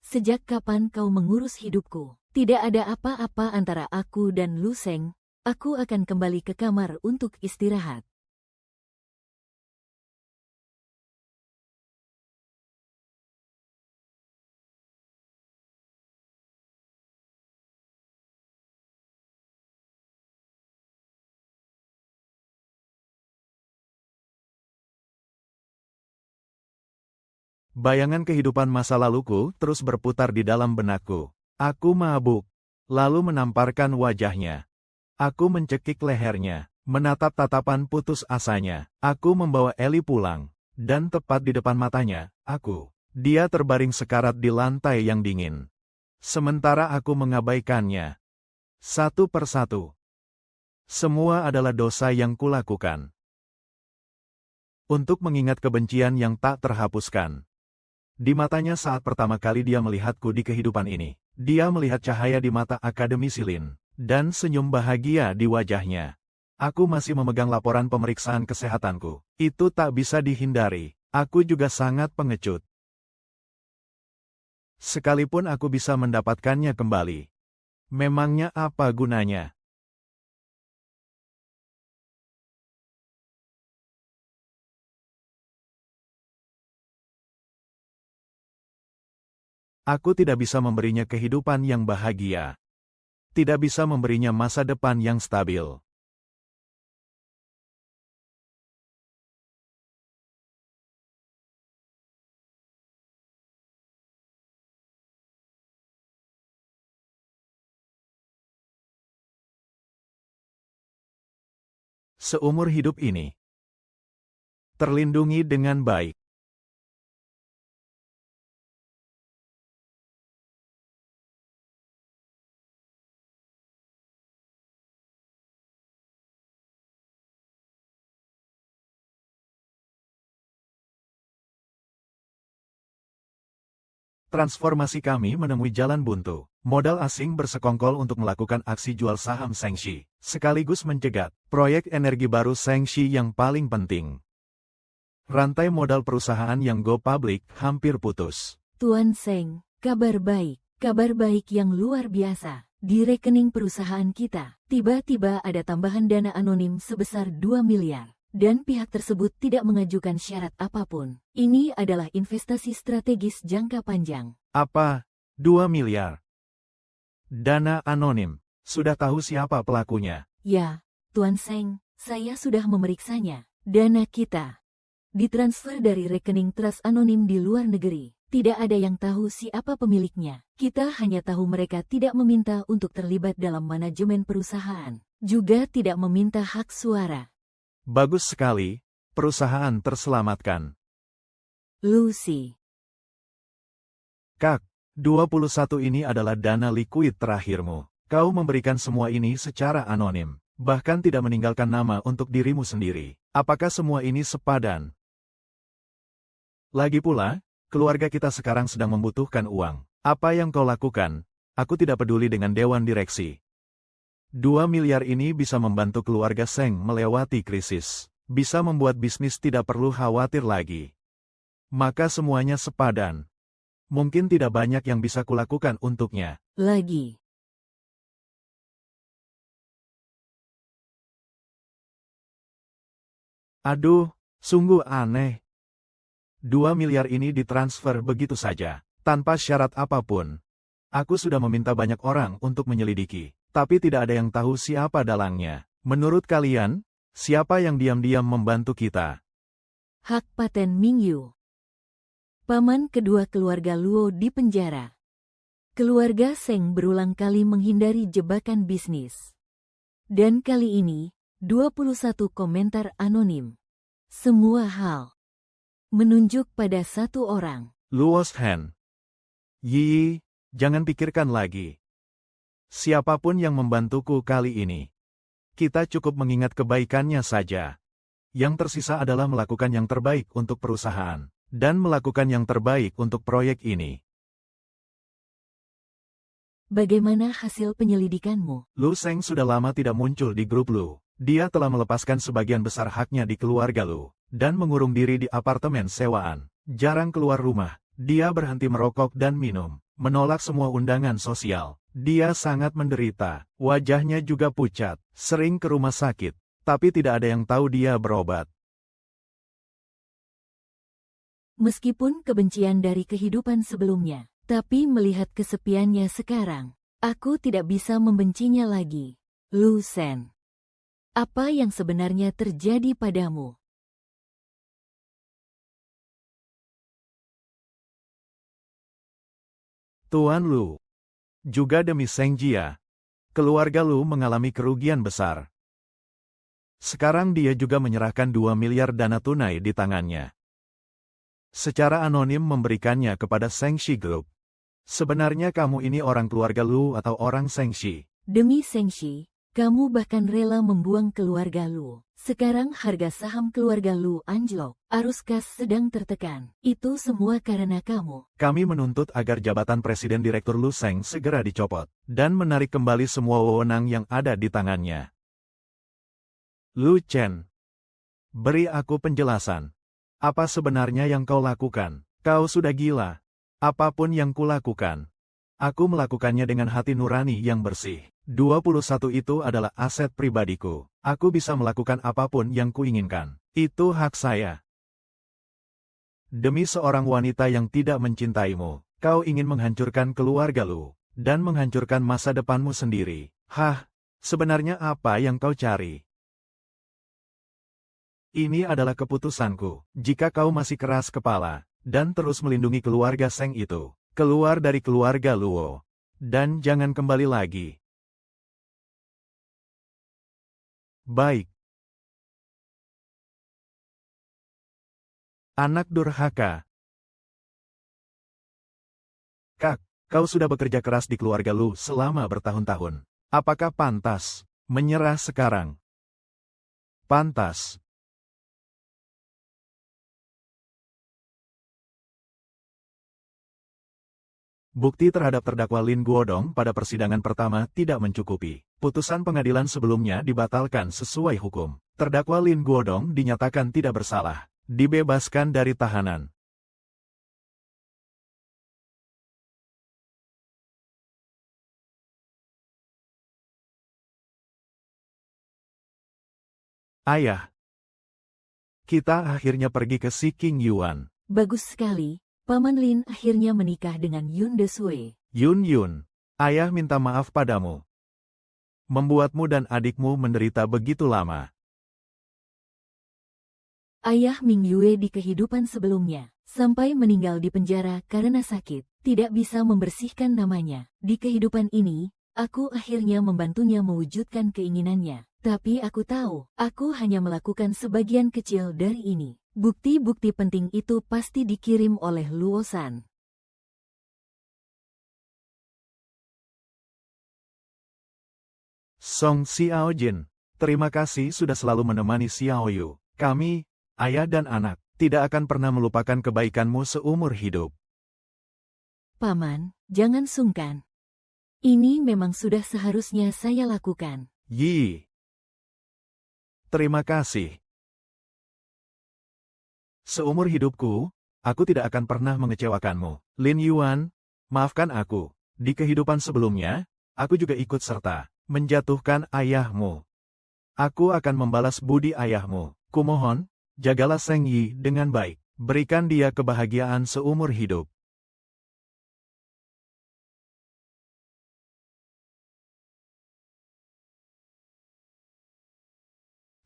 Sejak kapan kau mengurus hidupku? Tidak ada apa-apa antara aku dan Lu Seng. Aku akan kembali ke kamar untuk istirahat. Bayangan kehidupan masa laluku terus berputar di dalam benakku. Aku mabuk, lalu menamparkan wajahnya. Aku mencekik lehernya, menatap tatapan putus asanya. Aku membawa Eli pulang, dan tepat di depan matanya, dia terbaring sekarat di lantai yang dingin. Sementara aku mengabaikannya. Satu persatu. Semua adalah dosa yang kulakukan. Untuk mengingat kebencian yang tak terhapuskan. Di matanya saat pertama kali dia melihatku di kehidupan ini. Dia melihat cahaya di mata akademisi Lin, dan senyum bahagia di wajahnya. Aku masih memegang laporan pemeriksaan kesehatanku. Itu tak bisa dihindari. Aku juga sangat pengecut. Sekalipun aku bisa mendapatkannya kembali. Memangnya apa gunanya? Aku tidak bisa memberinya kehidupan yang bahagia. Tidak bisa memberinya masa depan yang stabil. Seumur hidup ini, terlindungi dengan baik. Transformasi kami menemui jalan buntu. Modal asing bersekongkol untuk melakukan aksi jual saham Shengxi, sekaligus mencegat proyek energi baru Shengxi yang paling penting. Rantai modal perusahaan yang go public hampir putus. Tuan Seng, kabar baik yang luar biasa. Di rekening perusahaan kita, tiba-tiba ada tambahan dana anonim sebesar 2 miliar. Dan pihak tersebut tidak mengajukan syarat apapun. Ini adalah investasi strategis jangka panjang. Apa? 2 miliar? Dana anonim. Sudah tahu siapa pelakunya? Ya, Tuan Seng, saya sudah memeriksanya. Dana kita ditransfer dari rekening trust anonim di luar negeri. Tidak ada yang tahu siapa pemiliknya. Kita hanya tahu mereka tidak meminta untuk terlibat dalam manajemen perusahaan. Juga tidak meminta hak suara. Bagus sekali, perusahaan terselamatkan. Lucy. Kak, 21 ini adalah dana likuid terakhirmu. Kau memberikan semua ini secara anonim, bahkan tidak meninggalkan nama untuk dirimu sendiri. Apakah semua ini sepadan? Lagi pula, keluarga kita sekarang sedang membutuhkan uang. Apa yang kau lakukan? Aku tidak peduli dengan dewan direksi. 2 miliar ini bisa membantu keluarga Seng melewati krisis. Bisa membuat bisnis tidak perlu khawatir lagi. Maka semuanya sepadan. Mungkin tidak banyak yang bisa kulakukan untuknya. Lagi. Aduh, sungguh aneh. 2 miliar ini ditransfer begitu saja, tanpa syarat apapun. Aku sudah meminta banyak orang untuk menyelidiki. Tapi tidak ada yang tahu siapa dalangnya. Menurut kalian, siapa yang diam-diam membantu kita? Hak Paten Mingyu. Paman kedua keluarga Luo di penjara. Keluarga Seng berulang kali menghindari jebakan bisnis. Dan kali ini, 21 komentar anonim. Semua hal menunjuk pada satu orang. Luo Shen. Yi, jangan pikirkan lagi. Siapapun yang membantuku kali ini, kita cukup mengingat kebaikannya saja. Yang tersisa adalah melakukan yang terbaik untuk perusahaan, dan melakukan yang terbaik untuk proyek ini. Bagaimana hasil penyelidikanmu? Lu Seng sudah lama tidak muncul di grup Lu. Dia telah melepaskan sebagian besar haknya di keluarga Lu, dan mengurung diri di apartemen sewaan. Jarang keluar rumah, dia berhenti merokok dan minum. menolak semua undangan sosial. Dia sangat menderita, wajahnya juga pucat, sering ke rumah sakit, tapi tidak ada yang tahu dia berobat. Meskipun kebencian dari kehidupan sebelumnya, tapi melihat kesepiannya sekarang, aku tidak bisa membencinya lagi. Lu Shen, apa yang sebenarnya terjadi padamu? Tuan Lu, juga demi Seng Jia, keluarga Lu mengalami kerugian besar. Sekarang dia juga menyerahkan 2 miliar dana tunai di tangannya. Secara anonim memberikannya kepada Seng Shi Group. Sebenarnya kamu ini orang keluarga Lu atau orang Seng Shi? Demi Seng Shi, kamu bahkan rela membuang keluarga Lu. Sekarang harga saham keluarga Lu anjlok, arus kas sedang tertekan. Itu semua karena kamu. Kami menuntut agar jabatan Presiden Direktur Lu Seng segera dicopot, dan menarik kembali semua wewenang yang ada di tangannya. Lu Chen, beri aku penjelasan. Apa sebenarnya yang kau lakukan? Kau sudah gila. Apapun yang kulakukan, aku melakukannya dengan hati nurani yang bersih. 21 itu adalah aset pribadiku. Aku bisa melakukan apapun yang kuinginkan. Itu hak saya. Demi seorang wanita yang tidak mencintaimu, kau ingin menghancurkan keluarga Lu, dan menghancurkan masa depanmu sendiri. Hah, sebenarnya apa yang kau cari? Ini adalah keputusanku. Jika kau masih keras kepala, dan terus melindungi keluarga Seng itu, keluar dari keluarga Luo, dan jangan kembali lagi. Baik. Anak durhaka. Kak, kau sudah bekerja keras di keluarga Lu selama bertahun-tahun. Apakah pantas menyerah sekarang? Pantas. Bukti terhadap terdakwa Lin Guodong pada persidangan pertama tidak mencukupi. Putusan pengadilan sebelumnya dibatalkan sesuai hukum. Terdakwa Lin Guodong dinyatakan tidak bersalah, dibebaskan dari tahanan. Ayah, kita akhirnya pergi ke Si King Yuan. Bagus sekali, Paman Lin akhirnya menikah dengan Yun Desui. Yun, ayah minta maaf padamu. Membuatmu dan adikmu menderita begitu lama. Ayah Ming Yue di kehidupan sebelumnya, sampai meninggal di penjara karena sakit, tidak bisa membersihkan namanya. Di kehidupan ini, aku akhirnya membantunya mewujudkan keinginannya. Tapi aku tahu, aku hanya melakukan sebagian kecil dari ini. Bukti-bukti penting itu pasti dikirim oleh Luo San. Song Xiaojin, terima kasih sudah selalu menemani Xiao Yu. Kami, ayah dan anak, tidak akan pernah melupakan kebaikanmu seumur hidup. Paman, jangan sungkan. Ini memang sudah seharusnya saya lakukan. Yi. Terima kasih. Seumur hidupku, aku tidak akan pernah mengecewakanmu. Lin Yuan, maafkan aku. Di kehidupan sebelumnya, aku juga ikut serta menjatuhkan ayahmu. Aku akan membalas budi ayahmu. Kumohon, jagalah Seng Yi dengan baik. Berikan dia kebahagiaan seumur hidup.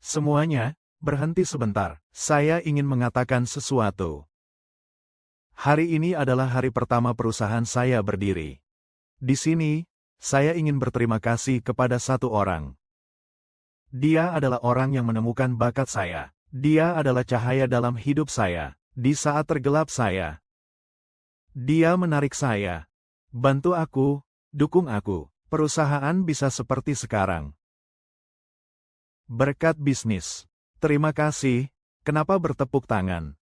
Semuanya, berhenti sebentar. Saya ingin mengatakan sesuatu. Hari ini adalah hari pertama perusahaan saya berdiri. Di sini, saya ingin berterima kasih kepada satu orang. Dia adalah orang yang menemukan bakat saya. Dia adalah cahaya dalam hidup saya. Di saat tergelap saya. Dia menarik saya. Bantu aku, dukung aku. Perusahaan bisa seperti sekarang. Berkat bisnis. Terima kasih, kenapa bertepuk tangan?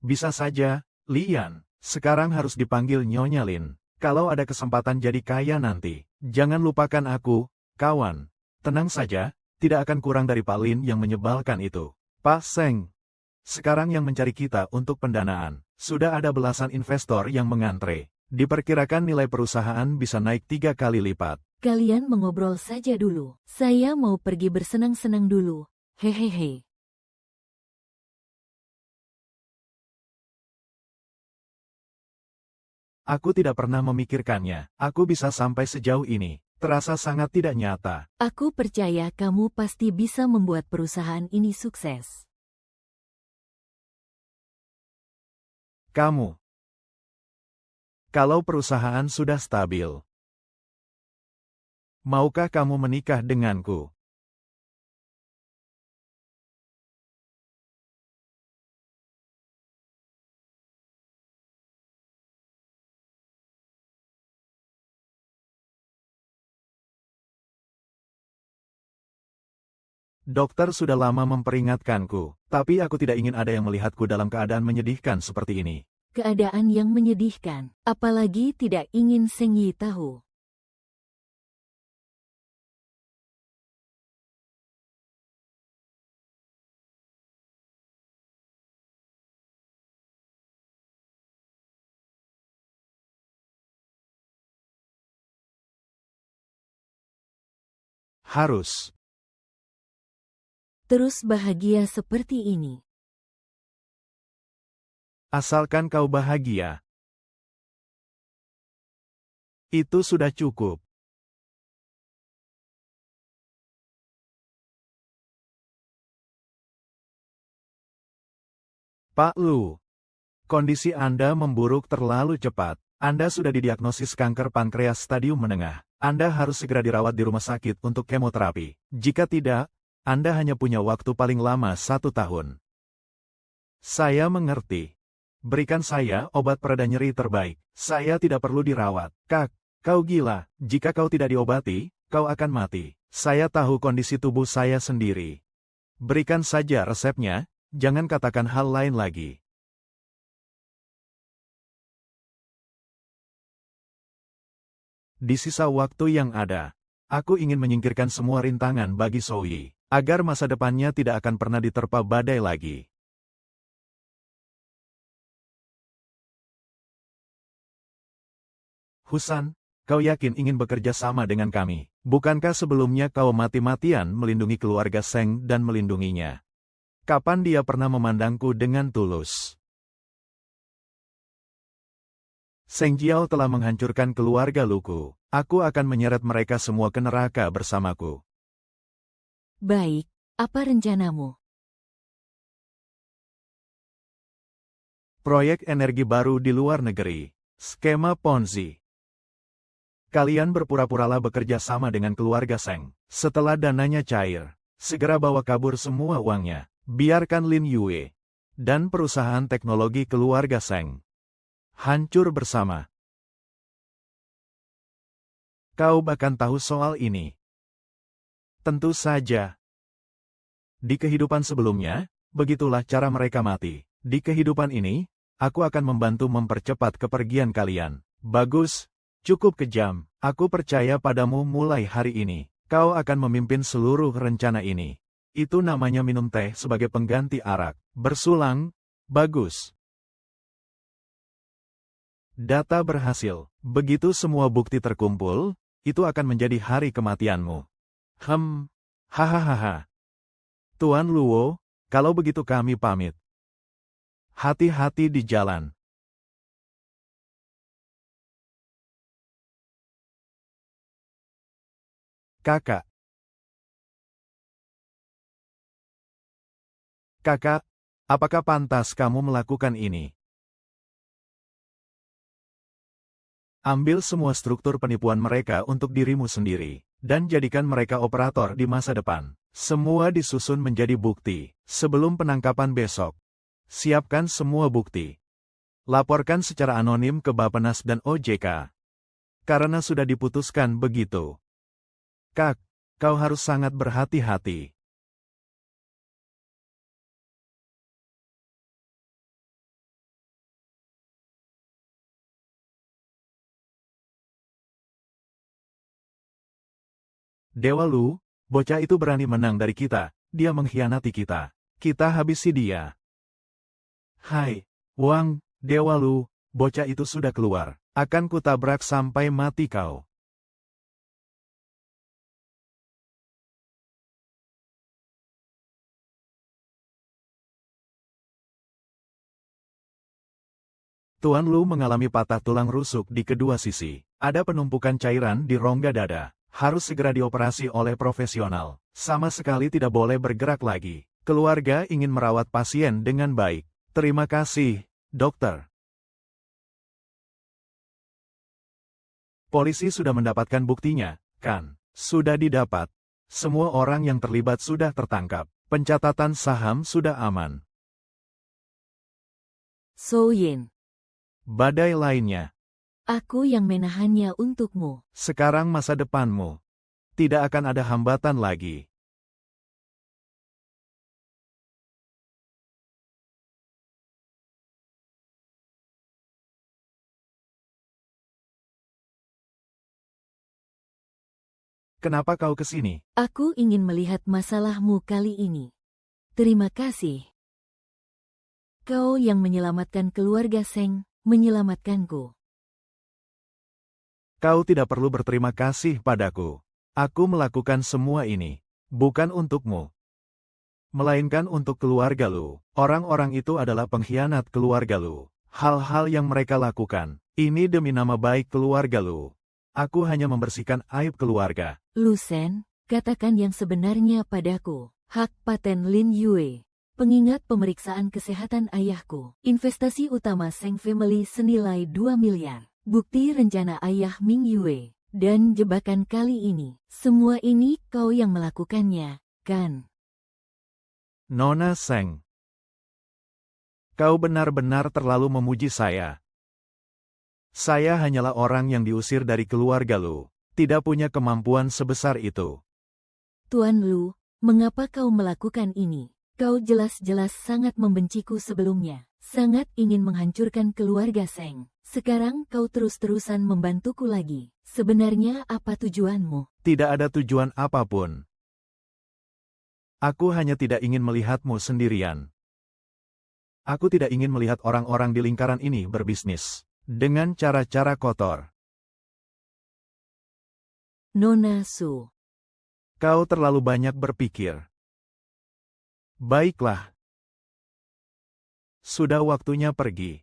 Bisa saja, Lian. Sekarang harus dipanggil Nyonya Lin. Kalau ada kesempatan jadi kaya nanti, jangan lupakan aku, kawan. Tenang saja, tidak akan kurang dari Pak Lin yang menyebalkan itu. Pak Seng. Sekarang yang mencari kita untuk pendanaan. Sudah ada belasan investor yang mengantre. Diperkirakan nilai perusahaan bisa naik 3 kali lipat. Kalian mengobrol saja dulu. Saya mau pergi bersenang-senang dulu. Hehehe. Aku tidak pernah memikirkannya. Aku bisa sampai sejauh ini. Terasa sangat tidak nyata. Aku percaya kamu pasti bisa membuat perusahaan ini sukses. Kamu. Kalau perusahaan sudah stabil, maukah kamu menikah denganku? Dokter sudah lama memperingatkanku, tapi aku tidak ingin ada yang melihatku dalam keadaan menyedihkan seperti ini. Keadaan yang menyedihkan, apalagi tidak ingin Seng Yi tahu. Harus. Terus bahagia seperti ini. Asalkan kau bahagia. Itu sudah cukup. Pak Lu, kondisi Anda memburuk terlalu cepat. Anda sudah didiagnosis kanker pankreas stadium menengah. Anda harus segera dirawat di rumah sakit untuk kemoterapi. Jika tidak, Anda hanya punya waktu paling lama 1 tahun. Saya mengerti. Berikan saya obat pereda nyeri terbaik. Saya tidak perlu dirawat. Kak, kau gila. Jika kau tidak diobati, kau akan mati. Saya tahu kondisi tubuh saya sendiri. Berikan saja resepnya, jangan katakan hal lain lagi. Di sisa waktu yang ada, aku ingin menyingkirkan semua rintangan bagi Soyi, agar masa depannya tidak akan pernah diterpa badai lagi. Husan, kau yakin ingin bekerja sama dengan kami? Bukankah sebelumnya kau mati-matian melindungi keluarga Seng dan melindunginya? Kapan dia pernah memandangku dengan tulus? Seng Jiao telah menghancurkan keluarga Luku. Aku akan menyeret mereka semua ke neraka bersamaku. Baik, apa rencanamu? Proyek energi baru di luar negeri. Skema Ponzi. Kalian berpura-puralah bekerja sama dengan keluarga Seng. Setelah dananya cair, segera bawa kabur semua uangnya. Biarkan Lin Yue dan perusahaan teknologi keluarga Seng hancur bersama. Kau bahkan tahu soal ini? Tentu saja. Di kehidupan sebelumnya, begitulah cara mereka mati. Di kehidupan ini, aku akan membantu mempercepat kepergian kalian. Bagus, cukup kejam. Aku percaya padamu mulai hari ini. Kau akan memimpin seluruh rencana ini. Itu namanya minum teh sebagai pengganti arak. Bersulang, bagus. Data berhasil. Begitu semua bukti terkumpul, itu akan menjadi hari kematianmu. Hahaha. Tuan Luo, kalau begitu kami pamit. Hati-hati di jalan. Kakak. Kakak, apakah pantas kamu melakukan ini? Ambil semua struktur penipuan mereka untuk dirimu sendiri, dan jadikan mereka operator di masa depan. Semua disusun menjadi bukti, sebelum penangkapan besok. Siapkan semua bukti. Laporkan secara anonim ke Bappenas dan OJK. Karena sudah diputuskan begitu. Kak, kau harus sangat berhati-hati. Dewa Lu, bocah itu berani menang dari kita, dia mengkhianati kita. Kita habisi dia. Hai, Wang, Dewa Lu, bocah itu sudah keluar. Akan kutabrak sampai mati kau. Tuan Lu mengalami patah tulang rusuk di kedua sisi. Ada penumpukan cairan di rongga dada. Harus segera dioperasi oleh profesional. Sama sekali tidak boleh bergerak lagi. Keluarga ingin merawat pasien dengan baik. Terima kasih, dokter. Polisi sudah mendapatkan buktinya, kan? Sudah didapat. Semua orang yang terlibat sudah tertangkap. Pencatatan saham sudah aman. So Yin, Badai lainnya. aku yang menahannya untukmu. Sekarang masa depanmu. Tidak akan ada hambatan lagi. Kenapa kau ke sini? Aku ingin melihat masalahmu kali ini. Terima kasih. Kau yang menyelamatkan keluarga Seng, menyelamatkanku. Kau tidak perlu berterima kasih padaku. Aku melakukan semua ini. Bukan untukmu. Melainkan untuk keluarga Lu. Orang-orang itu adalah pengkhianat keluarga Lu. Hal-hal yang mereka lakukan, ini demi nama baik keluarga Lu. Aku hanya membersihkan aib keluarga. Lu Sen, katakan yang sebenarnya padaku. Hak paten Lin Yue. Pengingat pemeriksaan kesehatan ayahku. Investasi utama Seng Family senilai 2 miliar. Bukti rencana ayah Ming Yue. Dan jebakan kali ini. Semua ini kau yang melakukannya, kan? Nona Seng. Kau benar-benar terlalu memuji saya. Saya hanyalah orang yang diusir dari keluarga Lu. Tidak punya kemampuan sebesar itu. Tuan Lu, mengapa kau melakukan ini? Kau jelas-jelas sangat membenciku sebelumnya. Sangat ingin menghancurkan keluarga Seng. Sekarang kau terus-terusan membantuku lagi. Sebenarnya apa tujuanmu? Tidak ada tujuan apapun. Aku hanya tidak ingin melihatmu sendirian. Aku tidak ingin melihat orang-orang di lingkaran ini berbisnis dengan cara-cara kotor. Nona Su. Kau terlalu banyak berpikir. Baiklah. Sudah waktunya pergi.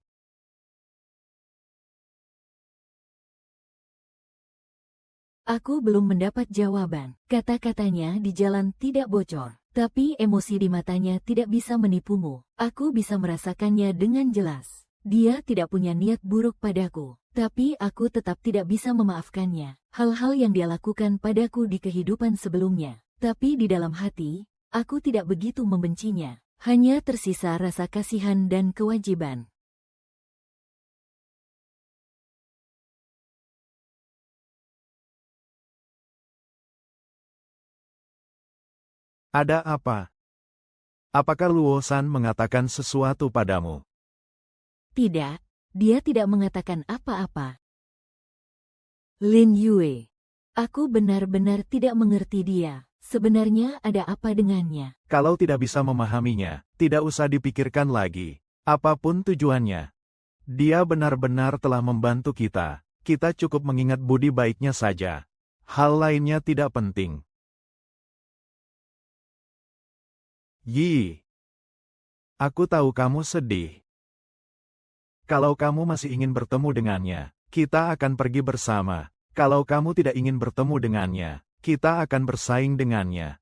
Aku belum mendapat jawaban. Kata-katanya di jalan tidak bocor. Tapi emosi di matanya tidak bisa menipumu. Aku bisa merasakannya dengan jelas. Dia tidak punya niat buruk padaku. Tapi aku tetap tidak bisa memaafkannya. Hal-hal yang dia lakukan padaku di kehidupan sebelumnya. Tapi di dalam hati, aku tidak begitu membencinya. Hanya tersisa rasa kasihan dan kewajiban. Ada apa? Apakah Luo San mengatakan sesuatu padamu? Tidak, dia tidak mengatakan apa-apa. Lin Yue. Aku benar-benar tidak mengerti dia. Sebenarnya ada apa dengannya? Kalau tidak bisa memahaminya, tidak usah dipikirkan lagi. Apapun tujuannya. Dia benar-benar telah membantu kita. Kita cukup mengingat budi baiknya saja. Hal lainnya tidak penting. Yi. Aku tahu kamu sedih. Kalau kamu masih ingin bertemu dengannya, kita akan pergi bersama. Kalau kamu tidak ingin bertemu dengannya, kita akan bersaing dengannya.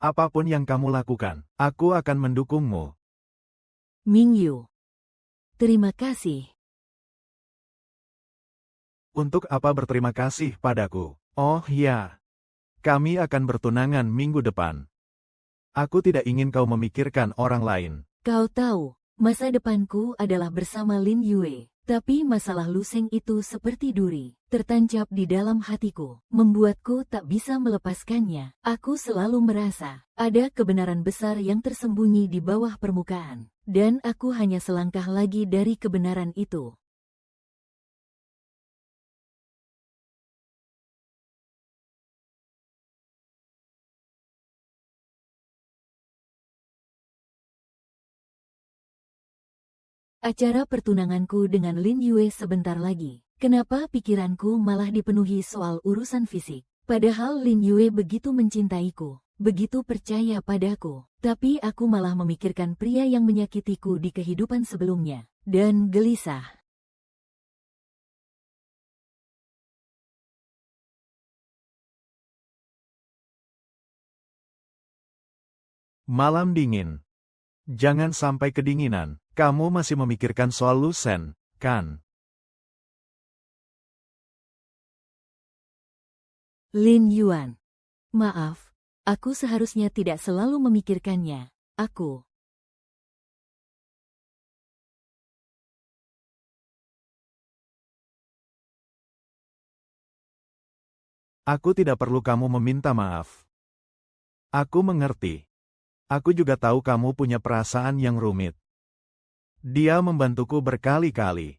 Apapun yang kamu lakukan, aku akan mendukungmu. Ming Yu. Terima kasih. Untuk apa berterima kasih padaku? Oh ya, kami akan bertunangan minggu depan. Aku tidak ingin kau memikirkan orang lain. Kau tahu, masa depanku adalah bersama Lin Yue. Tapi masalah Luseng itu seperti duri, tertancap di dalam hatiku, membuatku tak bisa melepaskannya. Aku selalu merasa, ada kebenaran besar yang tersembunyi di bawah permukaan. Dan aku hanya selangkah lagi dari kebenaran itu. Acara pertunanganku dengan Lin Yue sebentar lagi. Kenapa pikiranku malah dipenuhi soal urusan fisik? Padahal Lin Yue begitu mencintaiku, begitu percaya padaku. Tapi aku malah memikirkan pria yang menyakitiku di kehidupan sebelumnya. Dan gelisah. Malam dingin. Jangan sampai kedinginan. Kamu masih memikirkan soal Lu Shen, kan? Lin Yuan. Maaf, aku seharusnya tidak selalu memikirkannya. Aku. Aku tidak perlu kamu meminta maaf. Aku mengerti. Aku juga tahu kamu punya perasaan yang rumit. Dia membantuku berkali-kali.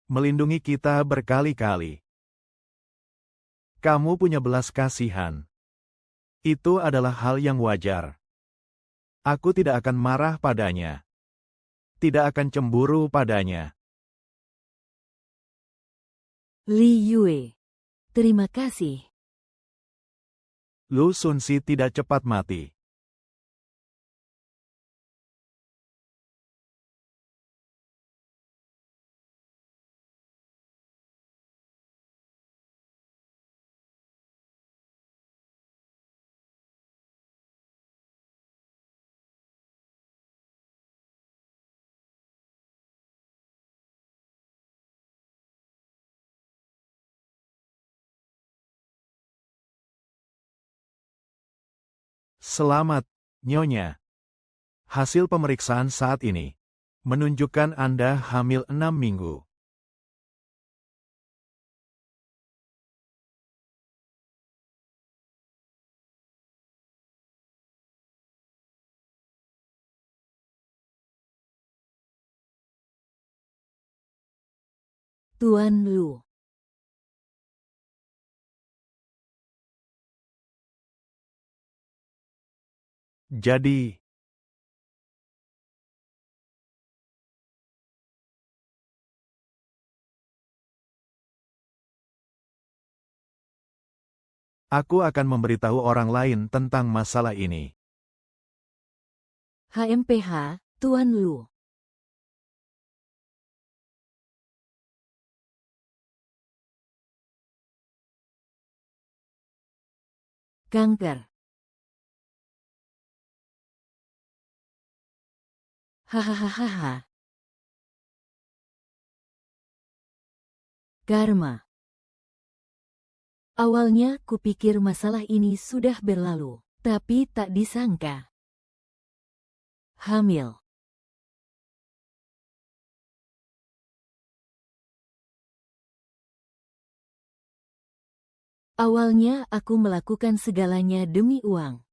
Melindungi kita berkali-kali. Kamu punya belas kasihan. Itu adalah hal yang wajar. Aku tidak akan marah padanya. Tidak akan cemburu padanya. Li Yue. Terima kasih. Lu Sunsi tidak cepat mati. Selamat, Nyonya. Hasil pemeriksaan saat ini menunjukkan Anda hamil 6 minggu. Tuan Lu. Jadi, aku akan memberitahu orang lain tentang masalah ini. HMPH, Tuan Lu. Kanker. Hahaha. Karma. Awalnya kupikir masalah ini sudah berlalu, tapi tak disangka. Hamil. Awalnya aku melakukan segalanya demi uang.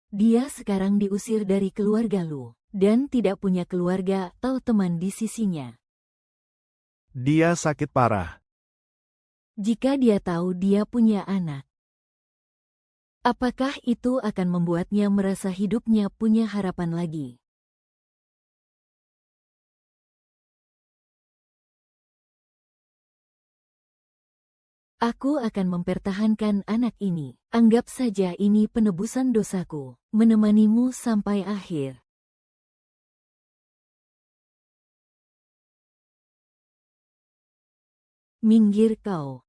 Dia sekarang diusir dari keluarga Lu, dan tidak punya keluarga atau teman di sisinya. Dia sakit parah. Jika dia tahu dia punya anak, apakah itu akan membuatnya merasa hidupnya punya harapan lagi? Aku akan mempertahankan anak ini. Anggap saja ini penebusan dosaku, menemanimu sampai akhir. Minggir kau.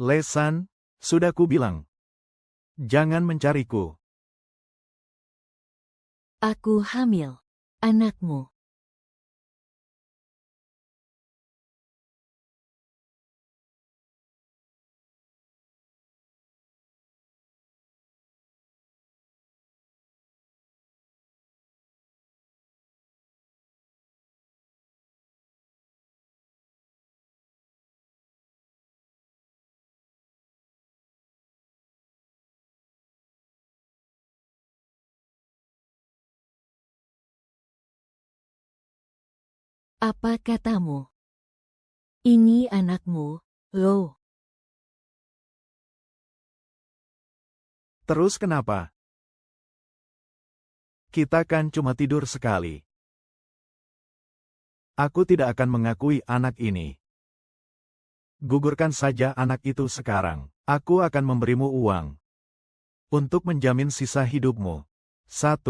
Lesan, sudah ku bilang. Jangan mencariku. Aku hamil. Anakmu. Apa katamu? Ini anakmu, Lo. Terus kenapa? Kita kan cuma tidur sekali. Aku tidak akan mengakui anak ini. Gugurkan saja anak itu sekarang. Aku akan memberimu uang untuk menjamin sisa hidupmu. 1.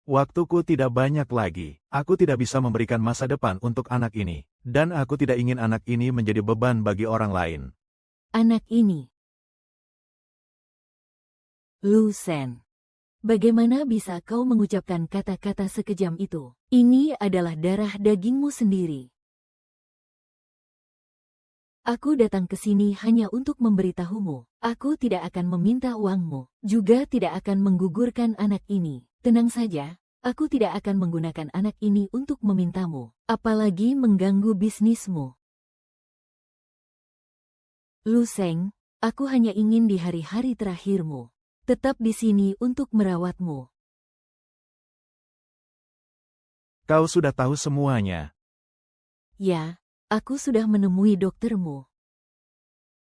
Waktuku tidak banyak lagi. Aku tidak bisa memberikan masa depan untuk anak ini. Dan aku tidak ingin anak ini menjadi beban bagi orang lain. Anak ini. Lu Shen. Bagaimana bisa kau mengucapkan kata-kata sekejam itu? Ini adalah darah dagingmu sendiri. Aku datang ke sini hanya untuk memberitahumu. Aku tidak akan meminta uangmu. Juga tidak akan menggugurkan anak ini. Tenang saja, aku tidak akan menggunakan anak ini untuk memintamu. Apalagi mengganggu bisnismu. Lu Sheng, aku hanya ingin di hari-hari terakhirmu tetap di sini untuk merawatmu. Kau sudah tahu semuanya. Ya, aku sudah menemui doktermu.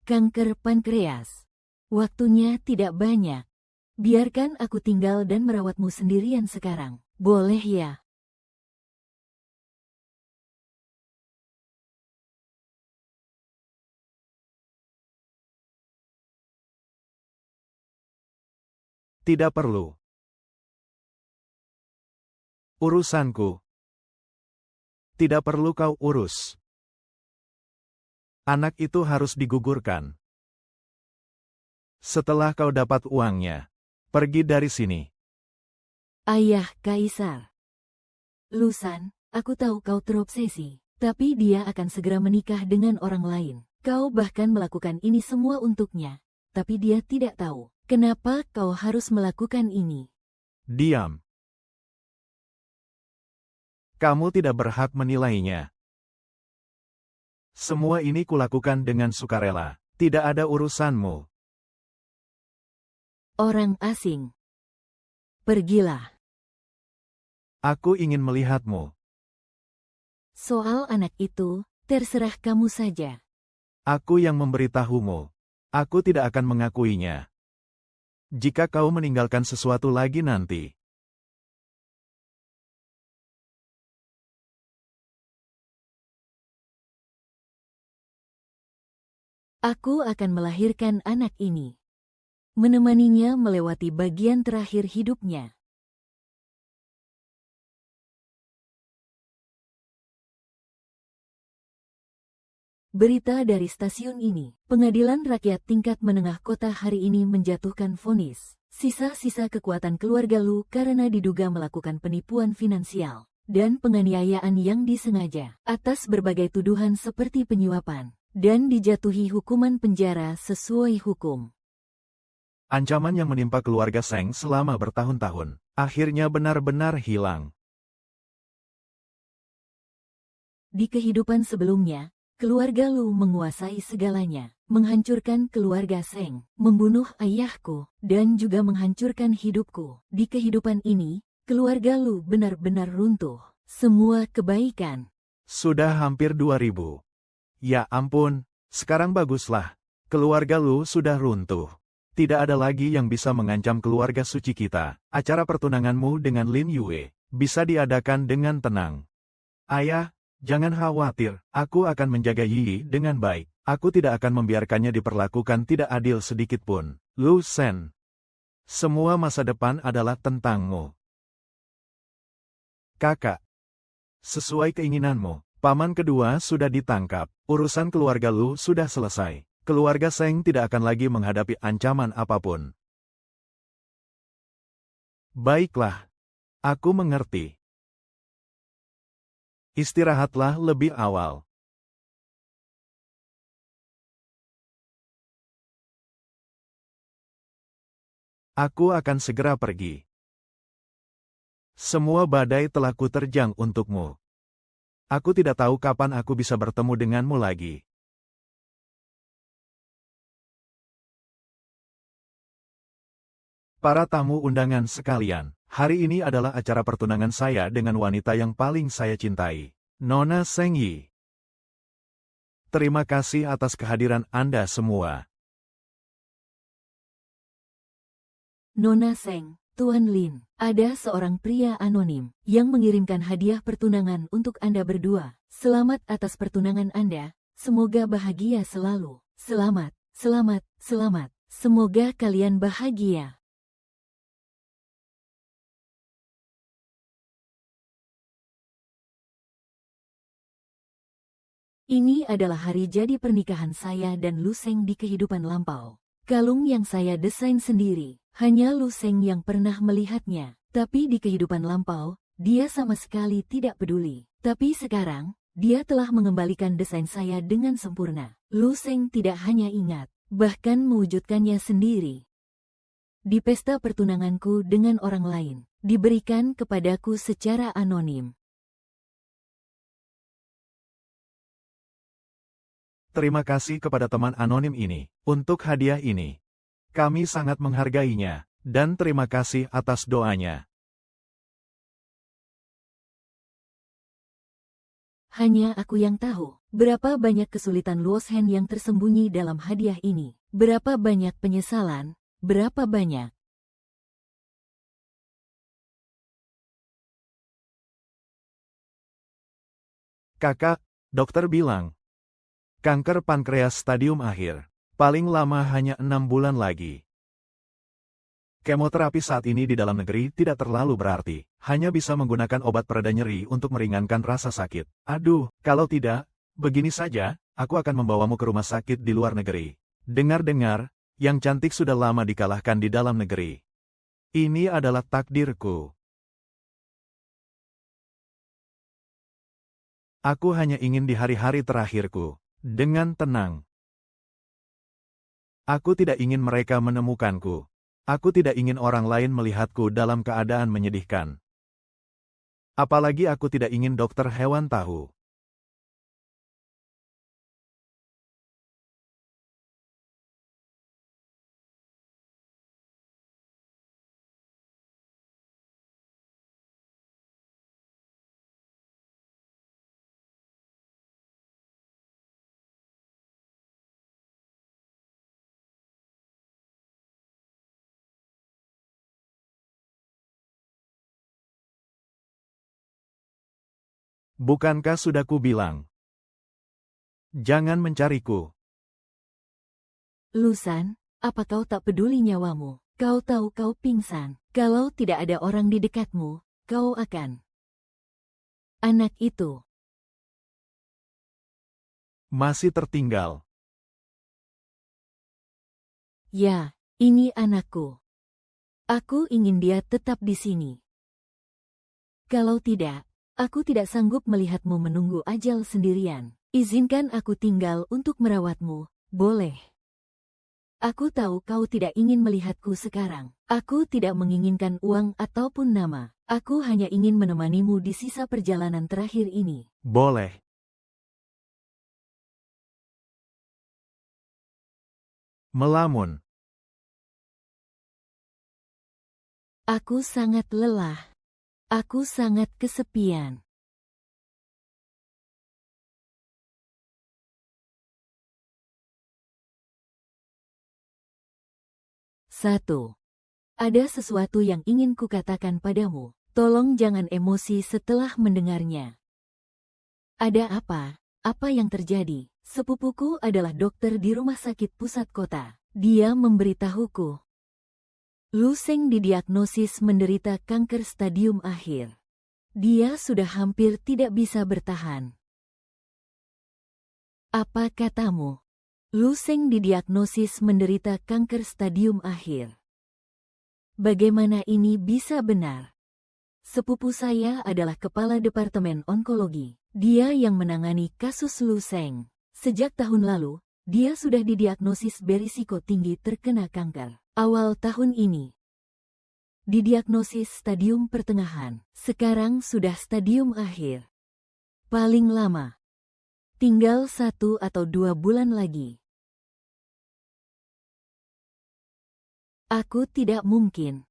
Kanker pankreas. Waktunya tidak banyak. Biarkan aku tinggal dan merawatmu sendirian sekarang. Boleh ya? Tidak perlu. Urusanku. Tidak perlu kau urus. Anak itu harus digugurkan. Setelah kau dapat uangnya, pergi dari sini. Ayah Kaisar. Lusan, aku tahu kau terobsesi, tapi dia akan segera menikah dengan orang lain. Kau bahkan melakukan ini semua untuknya, tapi dia tidak tahu. Kenapa kau harus melakukan ini? Diam. Kamu tidak berhak menilainya. Semua ini kulakukan dengan sukarela. Tidak ada urusanmu. Orang asing. Pergilah. Aku ingin melihatmu. Soal anak itu, terserah kamu saja. Aku yang memberitahumu. Aku tidak akan mengakuinya. Jika kau meninggalkan sesuatu lagi nanti. Aku akan melahirkan anak ini. Menemaninya melewati bagian terakhir hidupnya. Berita dari stasiun ini, Pengadilan Rakyat Tingkat Menengah Kota hari ini menjatuhkan vonis. Sisa-sisa kekuatan keluarga Lu karena diduga melakukan penipuan finansial dan penganiayaan yang disengaja atas berbagai tuduhan seperti penyuapan dan dijatuhi hukuman penjara sesuai hukum. Ancaman yang menimpa keluarga Seng selama bertahun-tahun, akhirnya benar-benar hilang. Di kehidupan sebelumnya, keluarga Lu menguasai segalanya, menghancurkan keluarga Seng, membunuh ayahku, dan juga menghancurkan hidupku. Di kehidupan ini, keluarga Lu benar-benar runtuh. Semua kebaikan. Sudah hampir 2000. Ya ampun, sekarang baguslah. Keluarga Lu sudah runtuh. Tidak ada lagi yang bisa mengancam keluarga suci kita. Acara pertunanganmu dengan Lin Yue bisa diadakan dengan tenang. Ayah, jangan khawatir, aku akan menjaga Yi dengan baik. Aku tidak akan membiarkannya diperlakukan tidak adil sedikit pun. Lu Shen, semua masa depan adalah tentangmu. Kakak, sesuai keinginanmu, paman kedua sudah ditangkap. Urusan keluarga Lu sudah selesai. Keluarga Seng tidak akan lagi menghadapi ancaman apapun. Baiklah, aku mengerti. Istirahatlah lebih awal. Aku akan segera pergi. Semua badai telah kuterjang untukmu. Aku tidak tahu kapan aku bisa bertemu denganmu lagi. Para tamu undangan sekalian, hari ini adalah acara pertunangan saya dengan wanita yang paling saya cintai, Nona Seng Yi. Terima kasih atas kehadiran Anda semua. Nona Seng, Tuan Lin, ada seorang pria anonim yang mengirimkan hadiah pertunangan untuk Anda berdua. Selamat atas pertunangan Anda, semoga bahagia selalu. Selamat, selamat, selamat. Semoga kalian bahagia. Ini adalah hari jadi pernikahan saya dan Lu Seng di kehidupan lampau. Kalung yang saya desain sendiri, hanya Lu Seng yang pernah melihatnya. Tapi di kehidupan lampau, dia sama sekali tidak peduli. Tapi sekarang, dia telah mengembalikan desain saya dengan sempurna. Lu Seng tidak hanya ingat, bahkan mewujudkannya sendiri. Di pesta pertunanganku dengan orang lain, diberikan kepadaku secara anonim. Terima kasih kepada teman anonim ini, untuk hadiah ini. Kami sangat menghargainya, dan terima kasih atas doanya. Hanya aku yang tahu, berapa banyak kesulitan Luo Shen yang tersembunyi dalam hadiah ini. Berapa banyak penyesalan, berapa banyak. Kakak, dokter bilang, kanker pankreas stadium akhir. Paling lama hanya 6 bulan lagi. Kemoterapi saat ini di dalam negeri tidak terlalu berarti. Hanya bisa menggunakan obat pereda nyeri untuk meringankan rasa sakit. Aduh, kalau tidak, begini saja, aku akan membawamu ke rumah sakit di luar negeri. Dengar-dengar, yang cantik sudah lama dikalahkan di dalam negeri. Ini adalah takdirku. Aku hanya ingin di hari-hari terakhirku, dengan tenang. Aku tidak ingin mereka menemukanku. Aku tidak ingin orang lain melihatku dalam keadaan menyedihkan. Apalagi aku tidak ingin dokter hewan tahu. Bukankah sudah kubilang? Jangan mencariku. Lusan, apa kau tak peduli nyawamu? Kau tahu kau pingsan. Kalau tidak ada orang di dekatmu, kau akan. Anak itu Masih tertinggal. ya, ini anakku. Aku ingin dia tetap di sini. Kalau tidak, aku tidak sanggup melihatmu menunggu ajal sendirian. Izinkan aku tinggal untuk merawatmu, boleh? Aku tahu kau tidak ingin melihatku sekarang. Aku tidak menginginkan uang ataupun nama. Aku hanya ingin menemanimu di sisa perjalanan terakhir ini. Boleh. Melamun. Aku sangat lelah. Aku sangat kesepian. Satu. Ada sesuatu yang ingin kukatakan padamu. Tolong jangan emosi setelah mendengarnya. Ada apa? Apa yang terjadi? Sepupuku adalah dokter di rumah sakit pusat kota. Dia memberitahuku. Lu Seng didiagnosis menderita kanker stadium akhir. Dia sudah hampir tidak bisa bertahan. Apa katamu? Lu Seng didiagnosis menderita kanker stadium akhir. Bagaimana ini bisa benar? Sepupu saya adalah kepala departemen onkologi. Dia yang menangani kasus Lu Seng. Sejak tahun lalu, dia sudah didiagnosis berisiko tinggi terkena kanker. Awal tahun ini, didiagnosis stadium pertengahan. Sekarang sudah stadium akhir. Paling lama, tinggal 1 atau 2 bulan lagi. Aku tidak mungkin.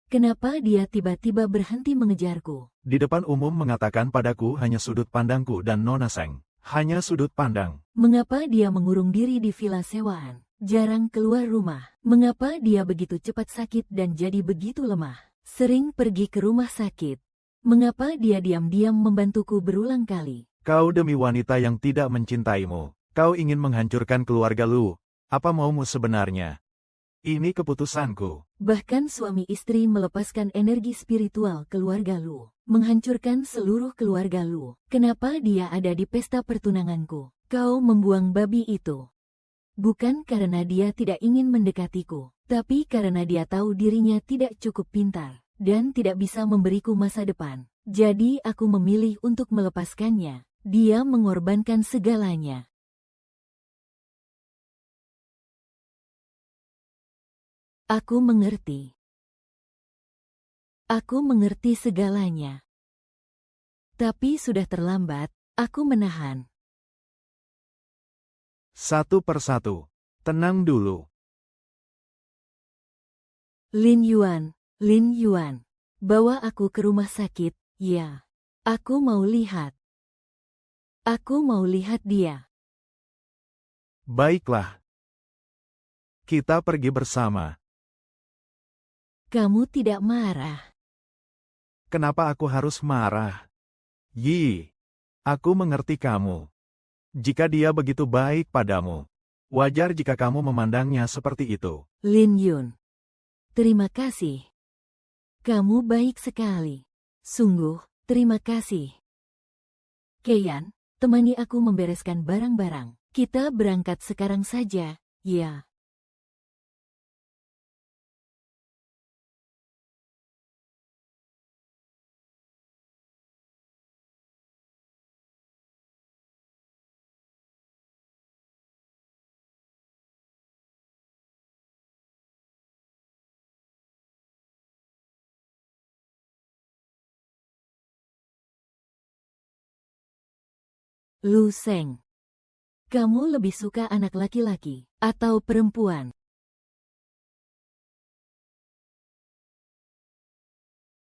Kenapa dia tiba-tiba berhenti mengejarku? Di depan umum mengatakan padaku hanya sudut pandangku dan Nona Seng. Hanya sudut pandang. Mengapa dia mengurung diri di villa sewaan? Jarang keluar rumah. Mengapa dia begitu cepat sakit dan jadi begitu lemah? Sering pergi ke rumah sakit. Mengapa dia diam-diam membantuku berulang kali? Kau demi wanita yang tidak mencintaimu. Kau ingin menghancurkan keluarga Lu. Apa maumu sebenarnya? Ini keputusanku. Bahkan suami istri melepaskan energi spiritual keluarga Lu. Menghancurkan seluruh keluarga Lu. Kenapa dia ada di pesta pertunanganku? Kau membuang babi itu. Bukan karena dia tidak ingin mendekatiku, tapi karena dia tahu dirinya tidak cukup pintar, dan tidak bisa memberiku masa depan. Jadi aku memilih untuk melepaskannya. Dia mengorbankan segalanya. Aku mengerti. Aku mengerti segalanya. Tapi sudah terlambat, aku menahan. Satu persatu. Tenang dulu. Lin Yuan, bawa aku ke rumah sakit, ya. Aku mau lihat. Aku mau lihat dia. Baiklah. Kita pergi bersama. Kamu tidak marah. Kenapa aku harus marah? Yi, aku mengerti kamu. Jika dia begitu baik padamu, wajar jika kamu memandangnya seperti itu. Lin Yun, terima kasih. Kamu baik sekali. Sungguh, terima kasih. Keyan, temani aku membereskan barang-barang. Kita berangkat sekarang saja, ya. Lu Seng, kamu lebih suka anak laki-laki atau perempuan?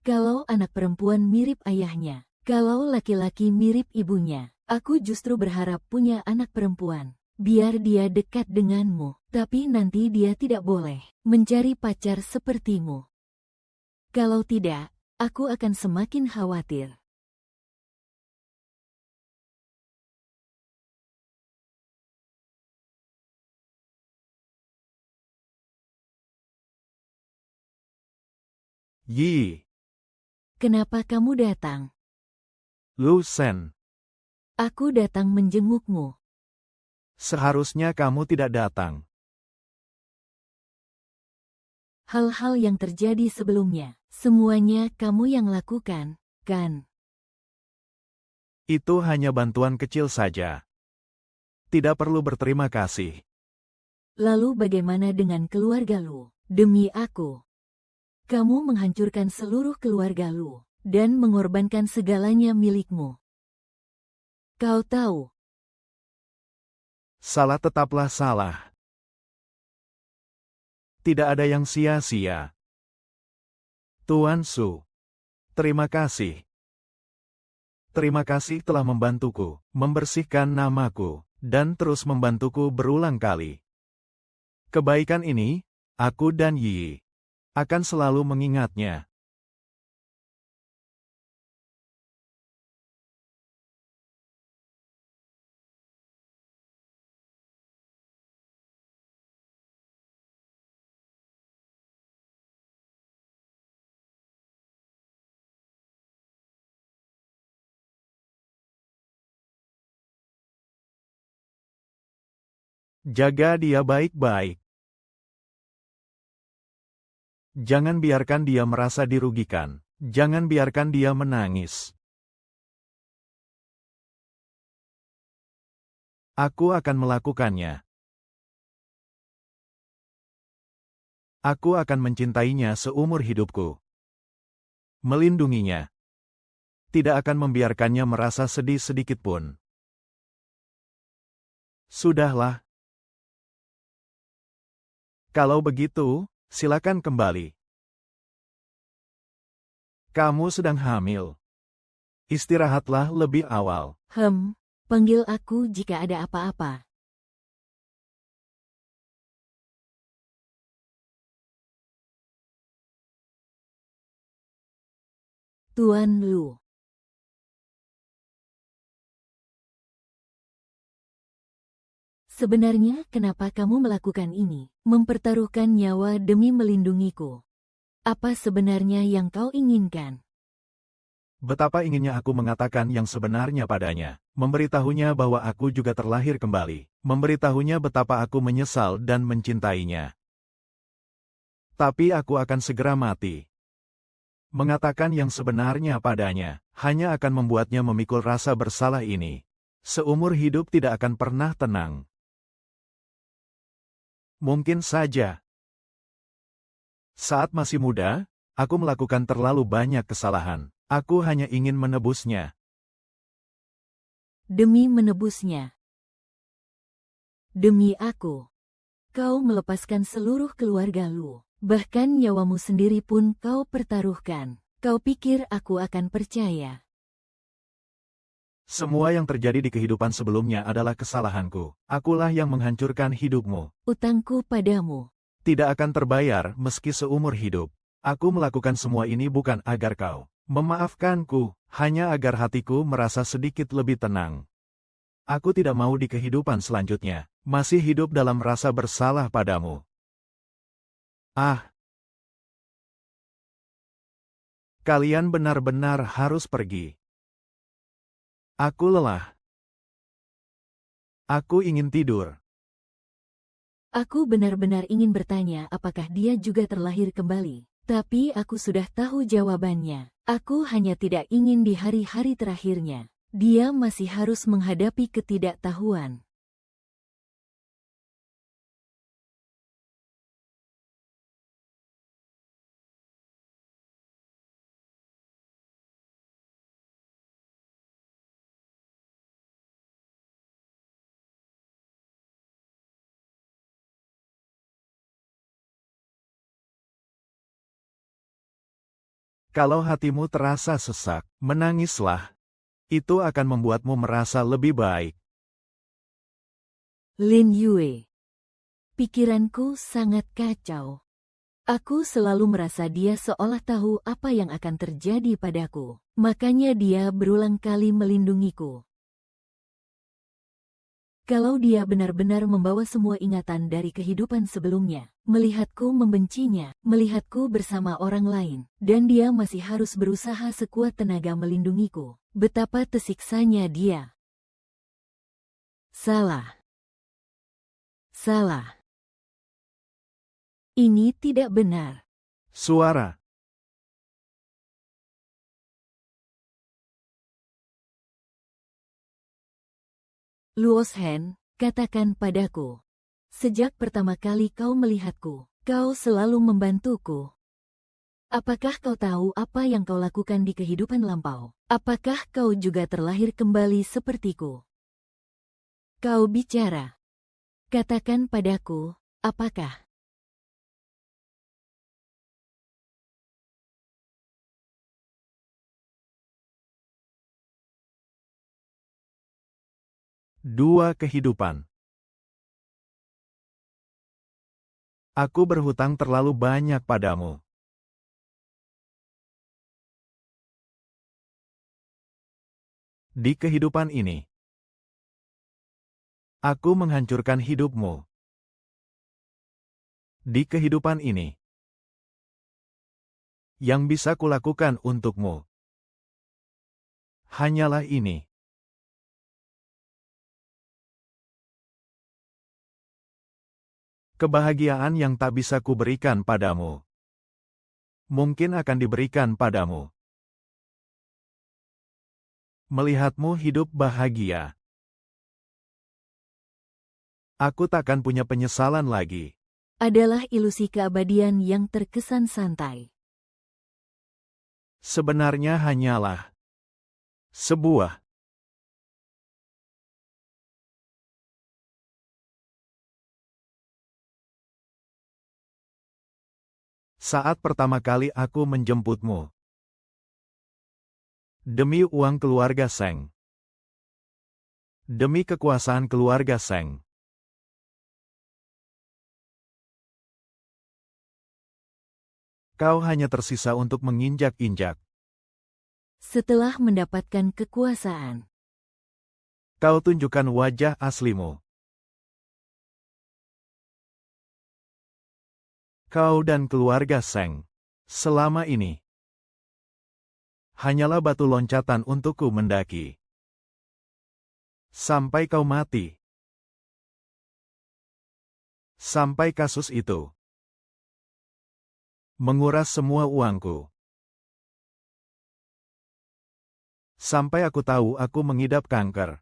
Kalau anak perempuan mirip ayahnya, kalau laki-laki mirip ibunya, aku justru berharap punya anak perempuan. Biar dia dekat denganmu, tapi nanti dia tidak boleh mencari pacar sepertimu. Kalau tidak, aku akan semakin khawatir. Yi, Kenapa kamu datang? Lu Sen, Aku datang menjengukmu. seharusnya kamu tidak datang. Hal-hal yang terjadi sebelumnya, semuanya kamu yang lakukan, kan? Itu hanya bantuan kecil saja. Tidak perlu berterima kasih. Lalu bagaimana dengan keluarga Lu? Demi aku. Kamu menghancurkan seluruh keluarga Lu, dan mengorbankan segalanya milikmu. Kau tahu. Salah tetaplah salah. Tidak ada yang sia-sia. Tuan Su, terima kasih. Terima kasih telah membantuku, membersihkan namaku, dan terus membantuku berulang kali. Kebaikan ini, aku dan Yi akan selalu mengingatnya. Jaga dia baik-baik. Jangan biarkan dia merasa dirugikan. Jangan biarkan dia menangis. Aku akan melakukannya. Aku akan mencintainya seumur hidupku. Melindunginya. Tidak akan membiarkannya merasa sedih sedikit pun. Sudahlah. Kalau begitu, silakan kembali. Kamu sedang hamil. Istirahatlah lebih awal. Panggil aku jika ada apa-apa. Tuan Lu. Sebenarnya kenapa kamu melakukan ini? Mempertaruhkan nyawa demi melindungiku. Apa sebenarnya yang kau inginkan? Betapa inginnya aku mengatakan yang sebenarnya padanya, memberitahunya bahwa aku juga terlahir kembali, memberitahunya betapa aku menyesal dan mencintainya. Tapi aku akan segera mati. Mengatakan yang sebenarnya padanya, hanya akan membuatnya memikul rasa bersalah ini. Seumur hidup tidak akan pernah tenang. Mungkin saja. Saat masih muda, aku melakukan terlalu banyak kesalahan. Aku hanya ingin menebusnya. Demi menebusnya. Demi aku. Kau melepaskan seluruh keluarga Lu. Bahkan nyawamu sendiri pun kau pertaruhkan. Kau pikir aku akan percaya? Semua yang terjadi di kehidupan sebelumnya adalah kesalahanku. Akulah yang menghancurkan hidupmu. Utangku padamu. Tidak akan terbayar meski seumur hidup. Aku melakukan semua ini bukan agar kau memaafkanku, hanya agar hatiku merasa sedikit lebih tenang. Aku tidak mau di kehidupan selanjutnya, masih hidup dalam rasa bersalah padamu. Ah! Kalian benar-benar harus pergi. Aku lelah. Aku ingin tidur. Aku benar-benar ingin bertanya apakah dia juga terlahir kembali. Tapi aku sudah tahu jawabannya. Aku hanya tidak ingin di hari-hari terakhirnya. Dia masih harus menghadapi ketidaktahuan. Kalau hatimu terasa sesak, menangislah. Itu akan membuatmu merasa lebih baik. Lin Yue. Pikiranku sangat kacau. Aku selalu merasa dia seolah tahu apa yang akan terjadi padaku. Makanya dia berulang kali melindungiku. Kalau dia benar-benar membawa semua ingatan dari kehidupan sebelumnya, melihatku membencinya, melihatku bersama orang lain, dan dia masih harus berusaha sekuat tenaga melindungiku, betapa tersiksanya dia. Salah. Salah. Ini tidak benar. Suara. Luoshen, katakan padaku. Sejak pertama kali kau melihatku, kau selalu membantuku. Apakah kau tahu apa yang kau lakukan di kehidupan lampau? Apakah kau juga terlahir kembali sepertiku? Kau bicara. Katakan padaku, apakah? Dua kehidupan. Aku berhutang terlalu banyak padamu. Di kehidupan ini, aku menghancurkan hidupmu. Di kehidupan ini, yang bisa kulakukan untukmu hanyalah ini. Kebahagiaan yang tak bisa kuberikan padamu, mungkin akan diberikan padamu. Melihatmu hidup bahagia. Aku takkan punya penyesalan lagi. Adalah ilusi keabadian yang terkesan santai. Sebenarnya hanyalah sebuah saat pertama kali aku menjemputmu. Demi uang keluarga Seng. Demi kekuasaan keluarga Seng. Kau hanya tersisa untuk menginjak-injak. Setelah mendapatkan kekuasaan, Kau tunjukkan wajah aslimu. Kau dan keluarga Seng, selama ini, hanyalah batu loncatan untukku mendaki. Sampai kau mati. Sampai kasus itu menguras semua uangku. Sampai aku tahu aku mengidap kanker.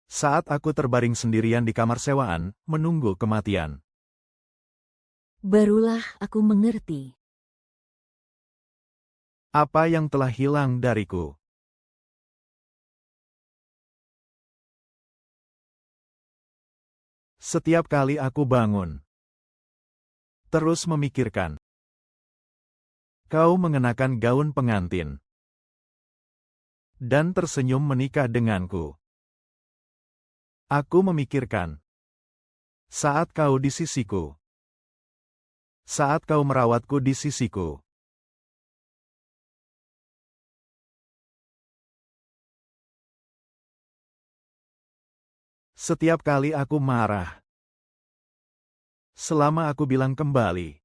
Saat aku terbaring sendirian di kamar sewaan, menunggu kematian. barulah aku mengerti. Apa yang telah hilang dariku? Setiap kali aku bangun, terus memikirkan. Kau mengenakan gaun pengantin dan tersenyum menikah denganku. Aku memikirkan saat kau di sisiku, saat kau merawatku di sisiku. Setiap kali aku marah, selama aku bilang kembali,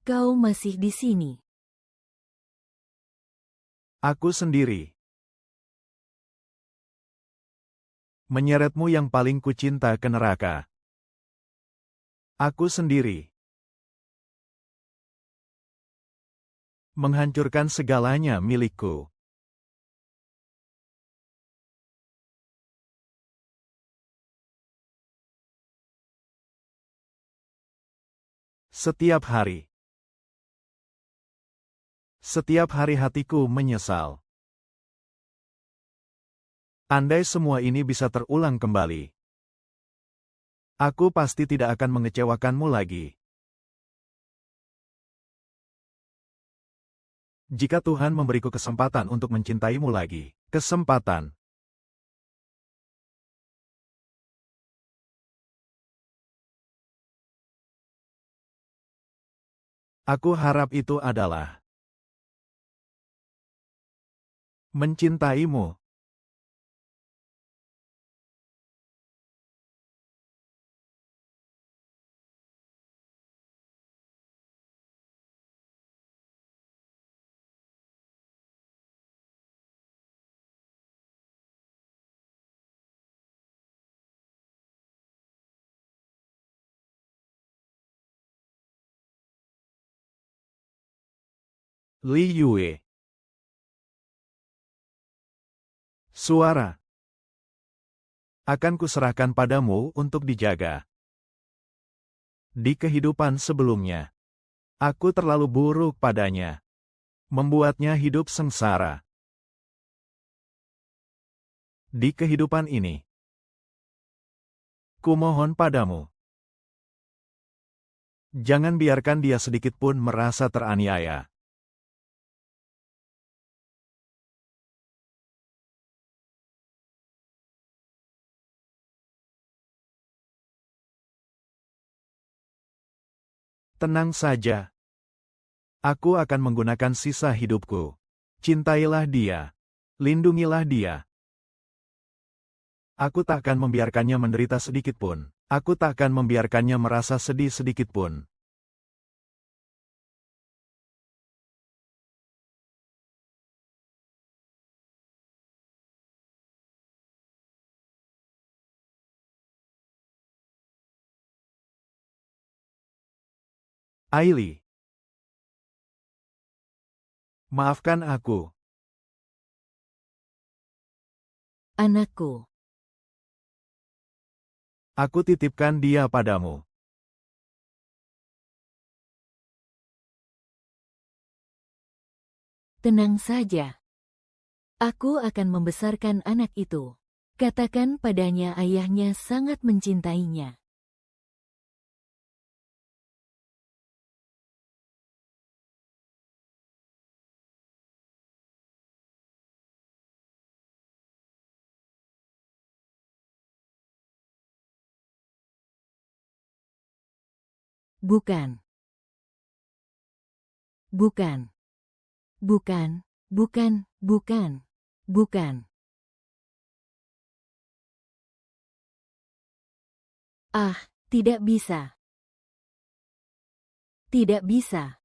Kau masih di sini. aku sendiri. Menyeretmu yang paling kucinta ke neraka. Aku sendiri. Menghancurkan segalanya milikku. Setiap hari. Setiap hari hatiku menyesal. Andai semua ini bisa terulang kembali, aku pasti tidak akan mengecewakanmu lagi. Jika Tuhan memberiku kesempatan untuk mencintaimu lagi, kesempatan. Aku harap itu adalah mencintaimu. Li Yue. Suara. Akan kuserahkan padamu untuk dijaga. Di kehidupan sebelumnya, aku terlalu buruk padanya, membuatnya hidup sengsara. Di kehidupan ini, kumohon padamu, jangan biarkan dia sedikit pun merasa teraniaya. Tenang saja. Aku akan menggunakan sisa hidupku. Cintailah dia. Lindungilah dia. Aku tak akan membiarkannya menderita sedikit pun. Aku tak akan membiarkannya merasa sedih sedikit pun. Aili. Maafkan aku. Anakku, Aku titipkan dia padamu. tenang saja. Aku akan membesarkan anak itu. Katakan padanya ayahnya sangat mencintainya. Bukan. Bukan. Bukan, bukan, bukan, bukan. Ah, tidak bisa. Tidak bisa.